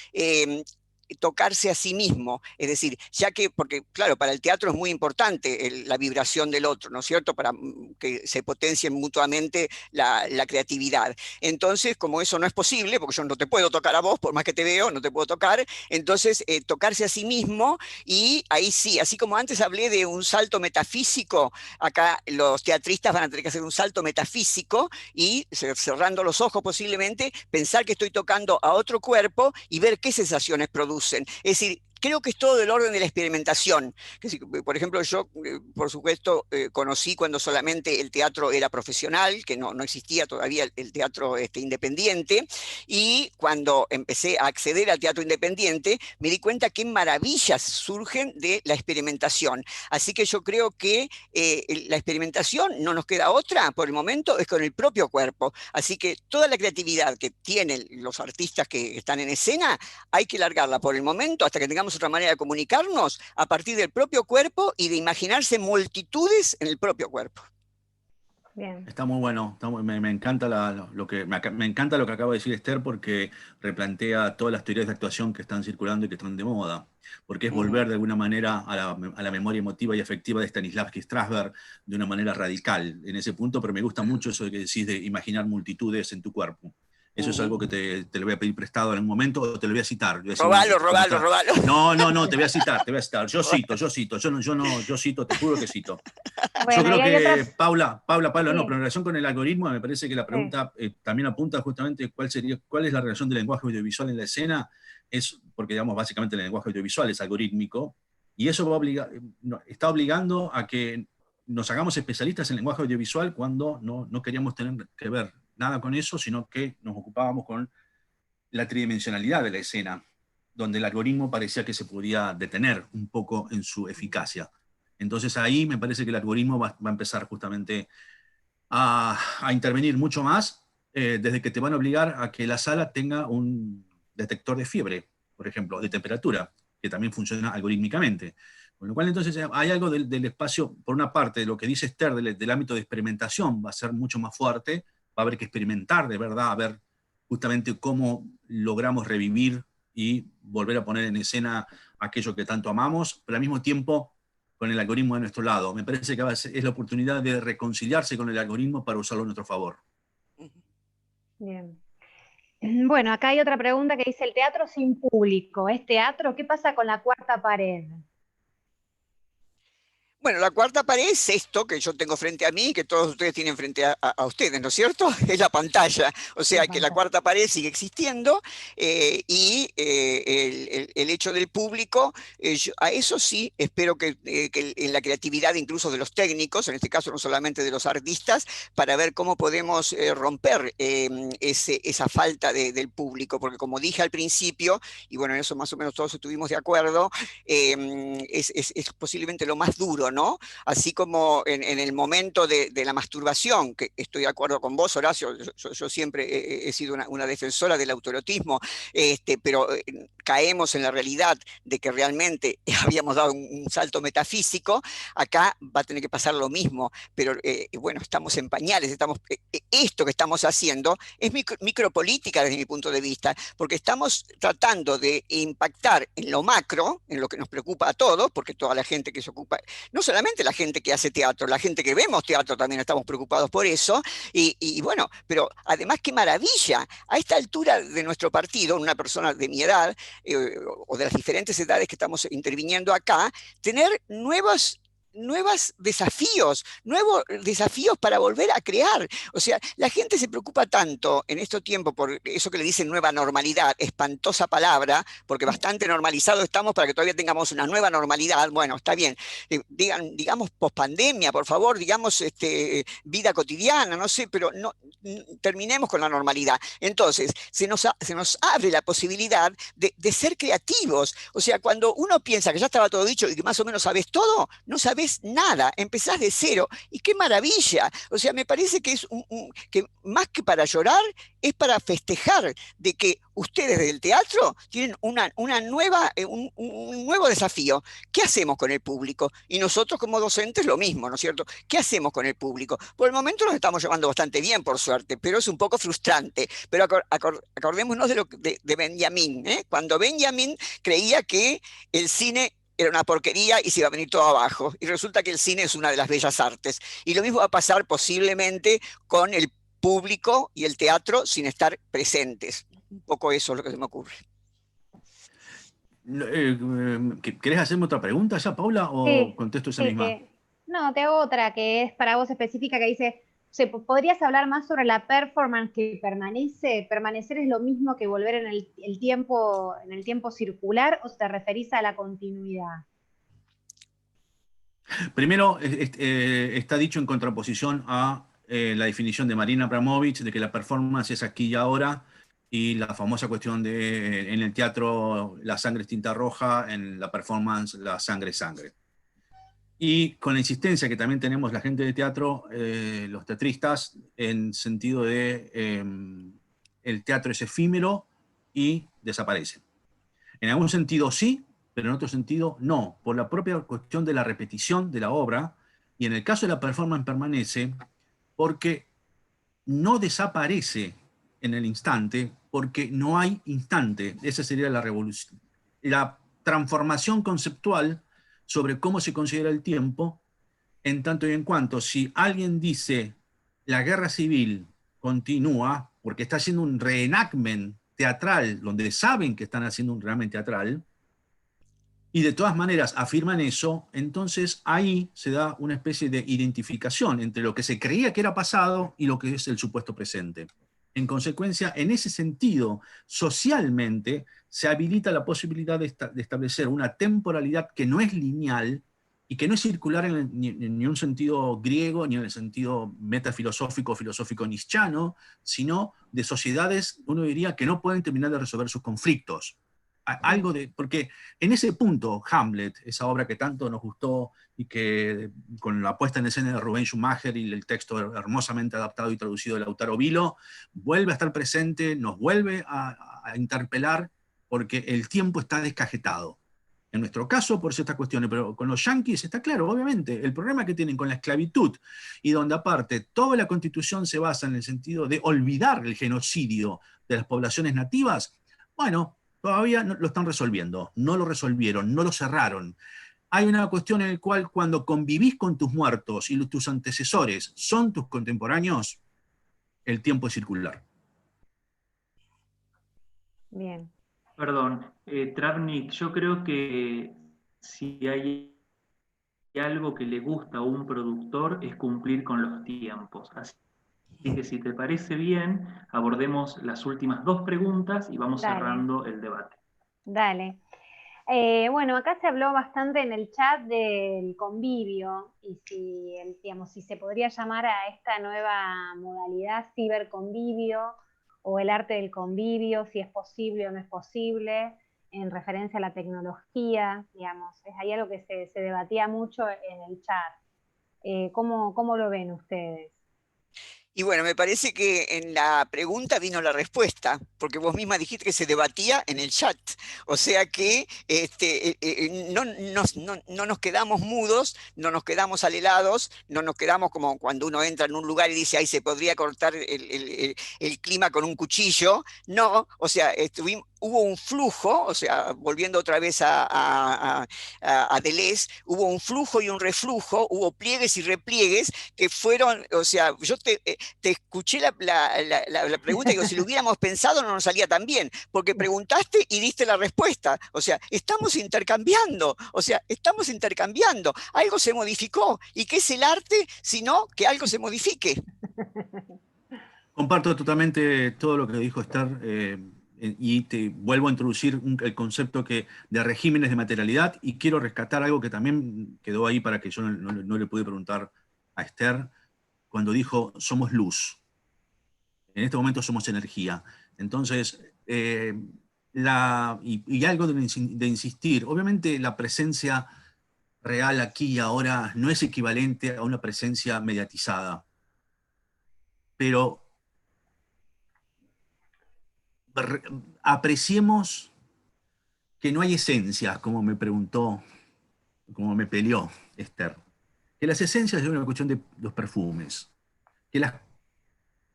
tocarse a sí mismo, es decir, porque claro, para el teatro es muy importante la vibración del otro, ¿no es cierto?, para que se potencien mutuamente la creatividad. Entonces, como eso no es posible, porque yo no te puedo tocar a vos, por más que te veo, no te puedo tocar, entonces tocarse a sí mismo, y ahí sí, así como antes hablé de un salto metafísico, acá los teatristas van a tener que hacer un salto metafísico y, cerrando los ojos posiblemente, pensar que estoy tocando a otro cuerpo y ver qué sensaciones produce. Es decir, creo que es todo del orden de la experimentación. Que si, por ejemplo, yo, por supuesto, conocí cuando solamente el teatro era profesional, que no existía todavía el teatro independiente, y cuando empecé a acceder al teatro independiente, me di cuenta qué maravillas surgen de la experimentación. Así que yo creo que la experimentación no nos queda otra por el momento, es con el propio cuerpo. Así que toda la creatividad que tienen los artistas que están en escena, hay que largarla por el momento hasta que tengamos otra manera de comunicarnos a partir del propio cuerpo y de imaginarse multitudes en el propio cuerpo.
Bien.
Está muy bueno, me encanta me encanta lo que acaba de decir Esther, porque replantea todas las teorías de actuación que están circulando y que están de moda, porque es volver de alguna manera a la memoria emotiva y afectiva de Stanislavski Strasberg de una manera radical en ese punto, pero me gusta mucho eso de que decís de imaginar multitudes en tu cuerpo. Eso es algo que te lo voy a pedir prestado en un momento, o te lo voy a citar.
Robalo.
No, te voy a citar. Yo cito, te juro que cito.
Bueno,
yo creo que,
otras...
Paula,
sí.
no, pero en relación con el algoritmo, me parece que la pregunta también apunta justamente cuál es la relación del lenguaje audiovisual en la escena, porque digamos, básicamente el lenguaje audiovisual es algorítmico, y eso está obligando a que nos hagamos especialistas en lenguaje audiovisual cuando no queríamos tener que ver nada con eso, sino que nos ocupábamos con la tridimensionalidad de la escena, donde el algoritmo parecía que se podía detener un poco en su eficacia. Entonces ahí me parece que el algoritmo va a empezar justamente a intervenir mucho más, desde que te van a obligar a que la sala tenga un detector de fiebre, por ejemplo, de temperatura, que también funciona algorítmicamente. Con lo cual, entonces, hay algo del espacio, por una parte, de lo que dice Esther, del ámbito de experimentación, va a ser mucho más fuerte, va a haber que experimentar de verdad, a ver justamente cómo logramos revivir y volver a poner en escena aquello que tanto amamos, pero al mismo tiempo con el algoritmo de nuestro lado. Me parece que es la oportunidad de reconciliarse con el algoritmo para usarlo a nuestro favor.
Bien. Bueno, acá hay otra pregunta que dice, ¿el teatro sin público es teatro? ¿Qué pasa con la cuarta pared?
Bueno, la cuarta pared es esto que yo tengo frente a mí y que todos ustedes tienen frente a ustedes, ¿no es cierto? Es la pantalla. O sea que la cuarta pared sigue existiendo y el hecho del público, a eso sí espero que en la creatividad incluso de los técnicos, en este caso no solamente de los artistas, para ver cómo podemos romper esa falta del público, porque como dije al principio, y bueno, en eso más o menos todos estuvimos de acuerdo, es posiblemente lo más duro, ¿no? Así como en el momento de la masturbación, que estoy de acuerdo con vos, Horacio, yo siempre he sido una defensora del autoerotismo, pero caemos en la realidad de que realmente habíamos dado un salto metafísico. Acá va a tener que pasar lo mismo, pero bueno, estamos en pañales, esto que estamos haciendo es micropolítica desde mi punto de vista, porque estamos tratando de impactar en lo macro, en lo que nos preocupa a todos, porque toda la gente que se ocupa, no solamente la gente que hace teatro, la gente que vemos teatro también estamos preocupados por eso, y bueno, pero además qué maravilla, a esta altura de nuestro partido, una persona de mi edad, o de las diferentes edades que estamos interviniendo acá, tener nuevos desafíos para volver a crear. O sea, la gente se preocupa tanto en estos tiempos por eso que le dicen nueva normalidad, espantosa palabra, porque bastante normalizados estamos para que todavía tengamos una nueva normalidad. Bueno, está bien, digamos pospandemia, por favor, digamos vida cotidiana, no sé, pero no terminemos con la normalidad. Entonces, se nos abre la posibilidad de ser creativos. O sea, cuando uno piensa que ya estaba todo dicho y que más o menos sabes todo, no sabes nada, empezás de cero, y qué maravilla. O sea, me parece que es que más que para llorar, es para festejar de que ustedes del teatro tienen un nuevo desafío. ¿Qué hacemos con el público? Y nosotros como docentes lo mismo, ¿no es cierto? ¿Qué hacemos con el público? Por el momento nos estamos llevando bastante bien, por suerte, pero es un poco frustrante. Pero acordémonos de Benjamín, ¿eh? Cuando Benjamín creía que el cine era una porquería y se iba a venir todo abajo. Y resulta que el cine es una de las bellas artes. Y lo mismo va a pasar posiblemente con el público y el teatro sin estar presentes. Un poco eso es lo que se me ocurre.
¿Querés hacerme otra pregunta ya, Paula, o
Sí,
contesto esa misma?
no, te hago otra que es para vos específica que dice, ¿podrías hablar más sobre la performance que permanece? ¿Permanecer es lo mismo que volver en el tiempo circular o te referís a la continuidad?
Primero, está dicho en contraposición a la definición de Marina Abramovich de que la performance es aquí y ahora, y la famosa cuestión de en el teatro la sangre es tinta roja, en la performance la sangre es sangre. Y con la insistencia que también tenemos la gente de teatro, los teatristas, en sentido de el teatro es efímero y desaparece. En algún sentido sí, pero en otro sentido no, por la propia cuestión de la repetición de la obra, y en el caso de la performance permanece porque no desaparece en el instante, porque no hay instante. Esa sería la revolución, la transformación conceptual sobre cómo se considera el tiempo, en tanto y en cuanto si alguien dice la guerra civil continúa, porque está haciendo un reenactment teatral, donde saben que están haciendo un reenactment teatral, y de todas maneras afirman eso, entonces ahí se da una especie de identificación entre lo que se creía que era pasado y lo que es el supuesto presente. En consecuencia, en ese sentido, socialmente se habilita la posibilidad de establecer una temporalidad que no es lineal y que no es circular en un sentido griego ni en el sentido metafilosófico, filosófico nietzscheano, sino de sociedades, uno diría, que no pueden terminar de resolver sus conflictos. Algo de, porque en ese punto, Hamlet, esa obra que tanto nos gustó y que con la puesta en escena de Rubén Schumacher y el texto hermosamente adaptado y traducido de Lautaro Vilo, vuelve a estar presente, nos vuelve a interpelar, porque el tiempo está descajetado. En nuestro caso, por ciertas cuestiones, pero con los yanquis está claro, obviamente, el problema que tienen con la esclavitud, y donde aparte toda la constitución se basa en el sentido de olvidar el genocidio de las poblaciones nativas, bueno, todavía no lo están resolviendo, no lo resolvieron, no lo cerraron. Hay una cuestión en la cual cuando convivís con tus muertos y tus antecesores son tus contemporáneos, el tiempo es circular.
Bien.
Perdón, Travnik, yo creo que si hay algo que le gusta a un productor es cumplir con los tiempos. Así que si te parece bien, abordemos las últimas 2 preguntas y vamos cerrando el debate.
Dale. Bueno, acá se habló bastante en el chat del convivio y si se podría llamar a esta nueva modalidad ciberconvivio o el arte del convivio, si es posible o no es posible, en referencia a la tecnología, digamos. Es ahí algo que se debatía mucho en el chat. ¿Cómo lo ven ustedes?
Y bueno, me parece que en la pregunta vino la respuesta, porque vos misma dijiste que se debatía en el chat. O sea que no nos quedamos mudos, no nos quedamos alelados, no nos quedamos como cuando uno entra en un lugar y dice, ahí se podría cortar el clima con un cuchillo. No, o sea, hubo un flujo, o sea, volviendo otra vez a Deleuze, hubo un flujo y un reflujo, hubo pliegues y repliegues que fueron, o sea, yo te escuché la pregunta y digo, si lo hubiéramos pensado no nos salía tan bien, porque preguntaste y diste la respuesta. O sea, estamos intercambiando, algo se modificó. ¿Y qué es el arte sino que algo se modifique?
Comparto totalmente todo lo que dijo Esther, y te vuelvo a introducir el concepto de regímenes de materialidad, y quiero rescatar algo que también quedó ahí para que yo no le pude preguntar a Esther, cuando dijo somos luz. En este momento somos energía. Entonces, y algo de insistir, obviamente la presencia real aquí y ahora no es equivalente a una presencia mediatizada, pero apreciemos que no hay esencias, como me preguntó, como me peleó Esther. Que las esencias es una cuestión de los perfumes. Que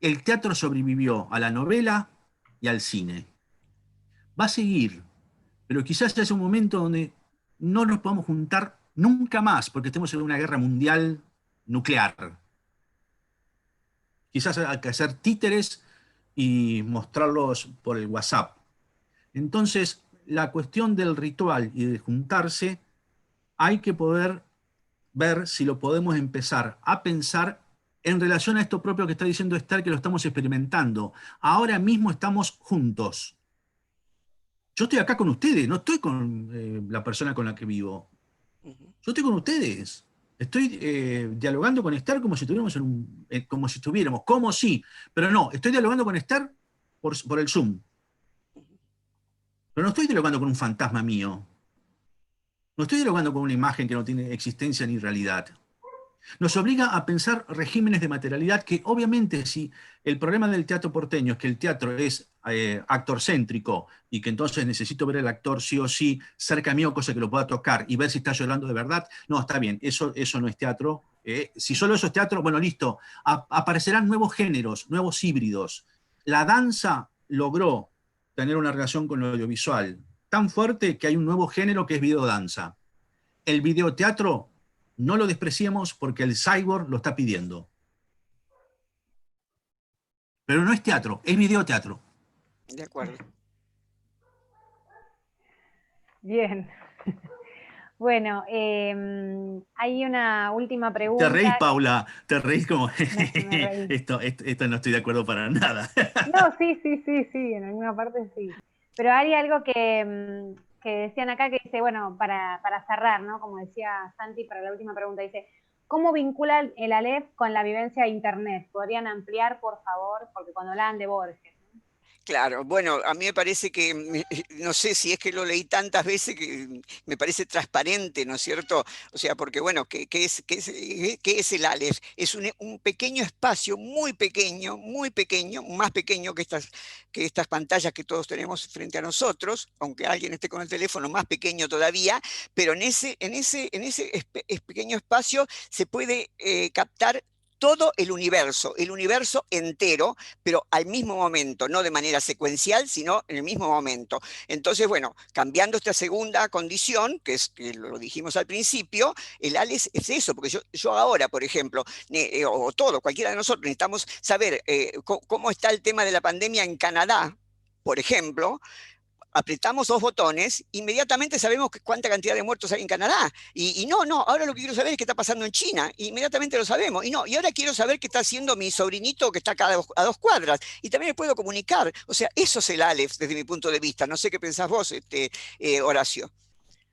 el teatro sobrevivió a la novela y al cine. Va a seguir, pero quizás haya un momento donde no nos podamos juntar nunca más porque estemos en una guerra mundial nuclear. Quizás hay que hacer títeres y mostrarlos por el WhatsApp. Entonces, la cuestión del ritual y de juntarse, hay que poder ver si lo podemos empezar a pensar en relación a esto propio que está diciendo Esther, que lo estamos experimentando. Ahora mismo estamos juntos. Yo estoy acá con ustedes, no estoy con la persona con la que vivo. Yo estoy con ustedes. Estoy dialogando con Esther como si estuviéramos como si, pero no, estoy dialogando con Esther por el Zoom. Pero no estoy dialogando con un fantasma mío. No estoy dialogando con una imagen que no tiene existencia ni realidad. Nos obliga a pensar regímenes de materialidad que obviamente si el problema del teatro porteño es que el teatro es actorcéntrico y que entonces necesito ver al actor sí o sí cerca mío, cosa que lo pueda tocar y ver si está llorando de verdad, no, está bien, eso no es teatro. Si solo eso es teatro, bueno, listo, aparecerán nuevos géneros, nuevos híbridos. La danza logró tener una relación con lo audiovisual tan fuerte que hay un nuevo género que es videodanza. El videoteatro no lo despreciemos porque el cyborg lo está pidiendo. Pero no es teatro, es videoteatro.
De acuerdo.
Bien. Bueno, hay una última pregunta.
Te reís, Paula, te reís como...
Me reí.
Esto no estoy de acuerdo para nada.
No, sí, en alguna parte sí. Pero hay algo que decían acá que dice, bueno, para cerrar, ¿no? Como decía Santi para la última pregunta, dice, ¿cómo vinculan el Aleph con la vivencia de Internet? ¿Podrían ampliar, por favor? Porque cuando hablaban de Borges.
Claro, bueno, a mí me parece que, no sé si es que lo leí tantas veces que me parece transparente, ¿no es cierto? O sea, porque bueno, ¿qué es el Aleph? Es un pequeño espacio, muy pequeño, más pequeño que estas pantallas que todos tenemos frente a nosotros, aunque alguien esté con el teléfono, más pequeño todavía, pero en ese pequeño espacio se puede captar todo el universo entero, pero al mismo momento, no de manera secuencial, sino en el mismo momento. Entonces, bueno, cambiando esta segunda condición, que lo dijimos al principio, el ALES es eso, porque yo ahora, por ejemplo, o cualquiera de nosotros, necesitamos saber cómo está el tema de la pandemia en Canadá, por ejemplo. Apretamos dos botones, inmediatamente sabemos cuánta cantidad de muertos hay en Canadá. Y no, ahora lo que quiero saber es qué está pasando en China. Inmediatamente lo sabemos. Y ahora quiero saber qué está haciendo mi sobrinito que está acá a 2 cuadras. Y también le puedo comunicar. O sea, eso es el Aleph desde mi punto de vista. No sé qué pensás vos, Horacio.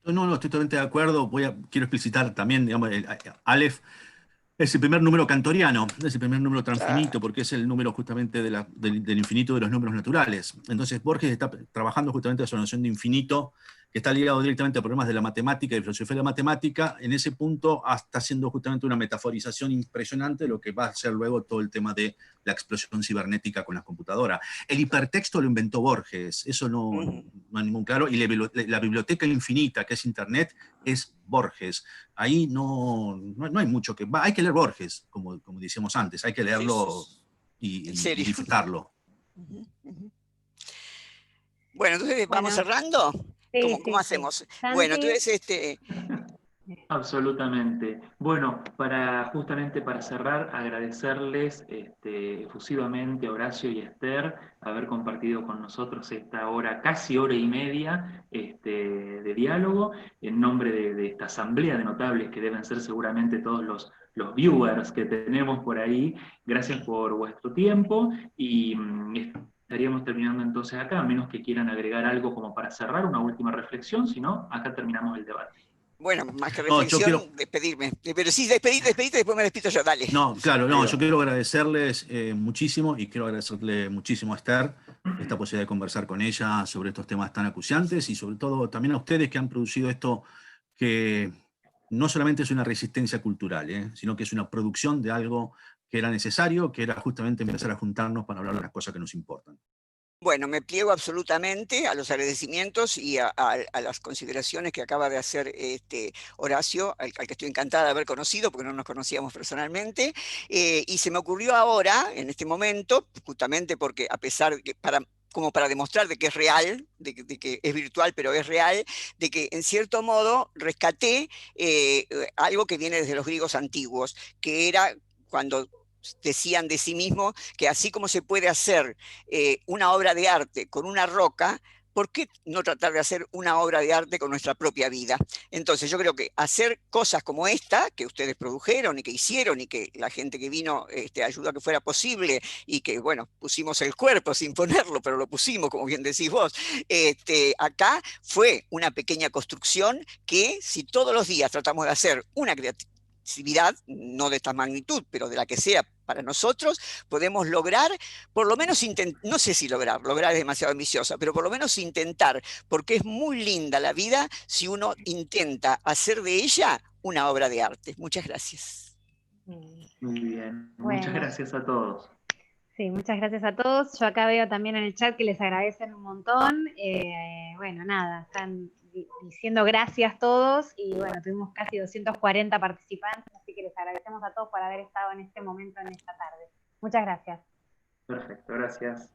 No, estoy totalmente de acuerdo. Quiero explicitar también, digamos, Aleph es el primer número cantoriano, es el primer número transfinito, porque es el número justamente del infinito de los números naturales. Entonces Borges está trabajando justamente esa noción de infinito, que está ligado directamente a problemas de la matemática y filosofía de la matemática. En ese punto está haciendo justamente una metaforización impresionante de lo que va a ser luego todo el tema de la explosión cibernética con las computadoras. El hipertexto lo inventó Borges, eso no hay ningún claro, y la biblioteca infinita, que es Internet, es Borges. Ahí no hay mucho que... Hay que leer Borges, como decíamos antes, hay que leerlo y disfrutarlo.
Bueno, entonces, ¿vamos cerrando?
Sí,
¿Cómo hacemos?
Santi.
Bueno, entonces...
Absolutamente. Bueno, justamente para cerrar, agradecerles efusivamente a Horacio y Esther haber compartido con nosotros esta hora, casi hora y media de diálogo, en nombre de esta asamblea de notables que deben ser seguramente todos los viewers que tenemos por ahí. Gracias por vuestro tiempo y estaríamos terminando entonces acá, a menos que quieran agregar algo como para cerrar, una última reflexión, si no, acá terminamos el debate.
Bueno, más que reflexión, despedirme. Pero sí, despedite, después me despido yo, dale.
No, claro, yo quiero agradecerles muchísimo y quiero agradecerle muchísimo a Esther esta posibilidad de conversar con ella sobre estos temas tan acuciantes y sobre todo también a ustedes que han producido esto que no solamente es una resistencia cultural, sino que es una producción de algo que era necesario, que era justamente empezar a juntarnos para hablar de las cosas que nos importan.
Bueno, me pliego absolutamente a los agradecimientos y a las consideraciones que acaba de hacer Horacio, al que estoy encantada de haber conocido, porque no nos conocíamos personalmente, y se me ocurrió ahora, en este momento, justamente porque a pesar de que como para demostrar de que es real, de que es virtual, pero es real, de que en cierto modo rescaté algo que viene desde los griegos antiguos, que era cuando decían de sí mismos que así como se puede hacer una obra de arte con una roca, ¿por qué no tratar de hacer una obra de arte con nuestra propia vida? Entonces yo creo que hacer cosas como esta, que ustedes produjeron y que hicieron y que la gente que vino ayudó a que fuera posible y que, bueno, pusimos el cuerpo sin ponerlo, pero lo pusimos, como bien decís vos, acá fue una pequeña construcción que si todos los días tratamos de hacer una creatividad, no de esta magnitud, pero de la que sea para nosotros, podemos lograr, por lo menos no sé si lograr es demasiado ambiciosa, pero por lo menos intentar, porque es muy linda la vida si uno intenta hacer de ella una obra de arte. Muchas gracias.
Muy bien,
Bueno.
muchas gracias a todos.
Sí, muchas gracias a todos. Yo acá veo también en el chat que les agradecen un montón. Bueno, nada, están diciendo gracias todos y bueno, tuvimos casi 240 participantes, así que les agradecemos a todos por haber estado en este momento, en esta tarde. Muchas gracias.
Perfecto, gracias.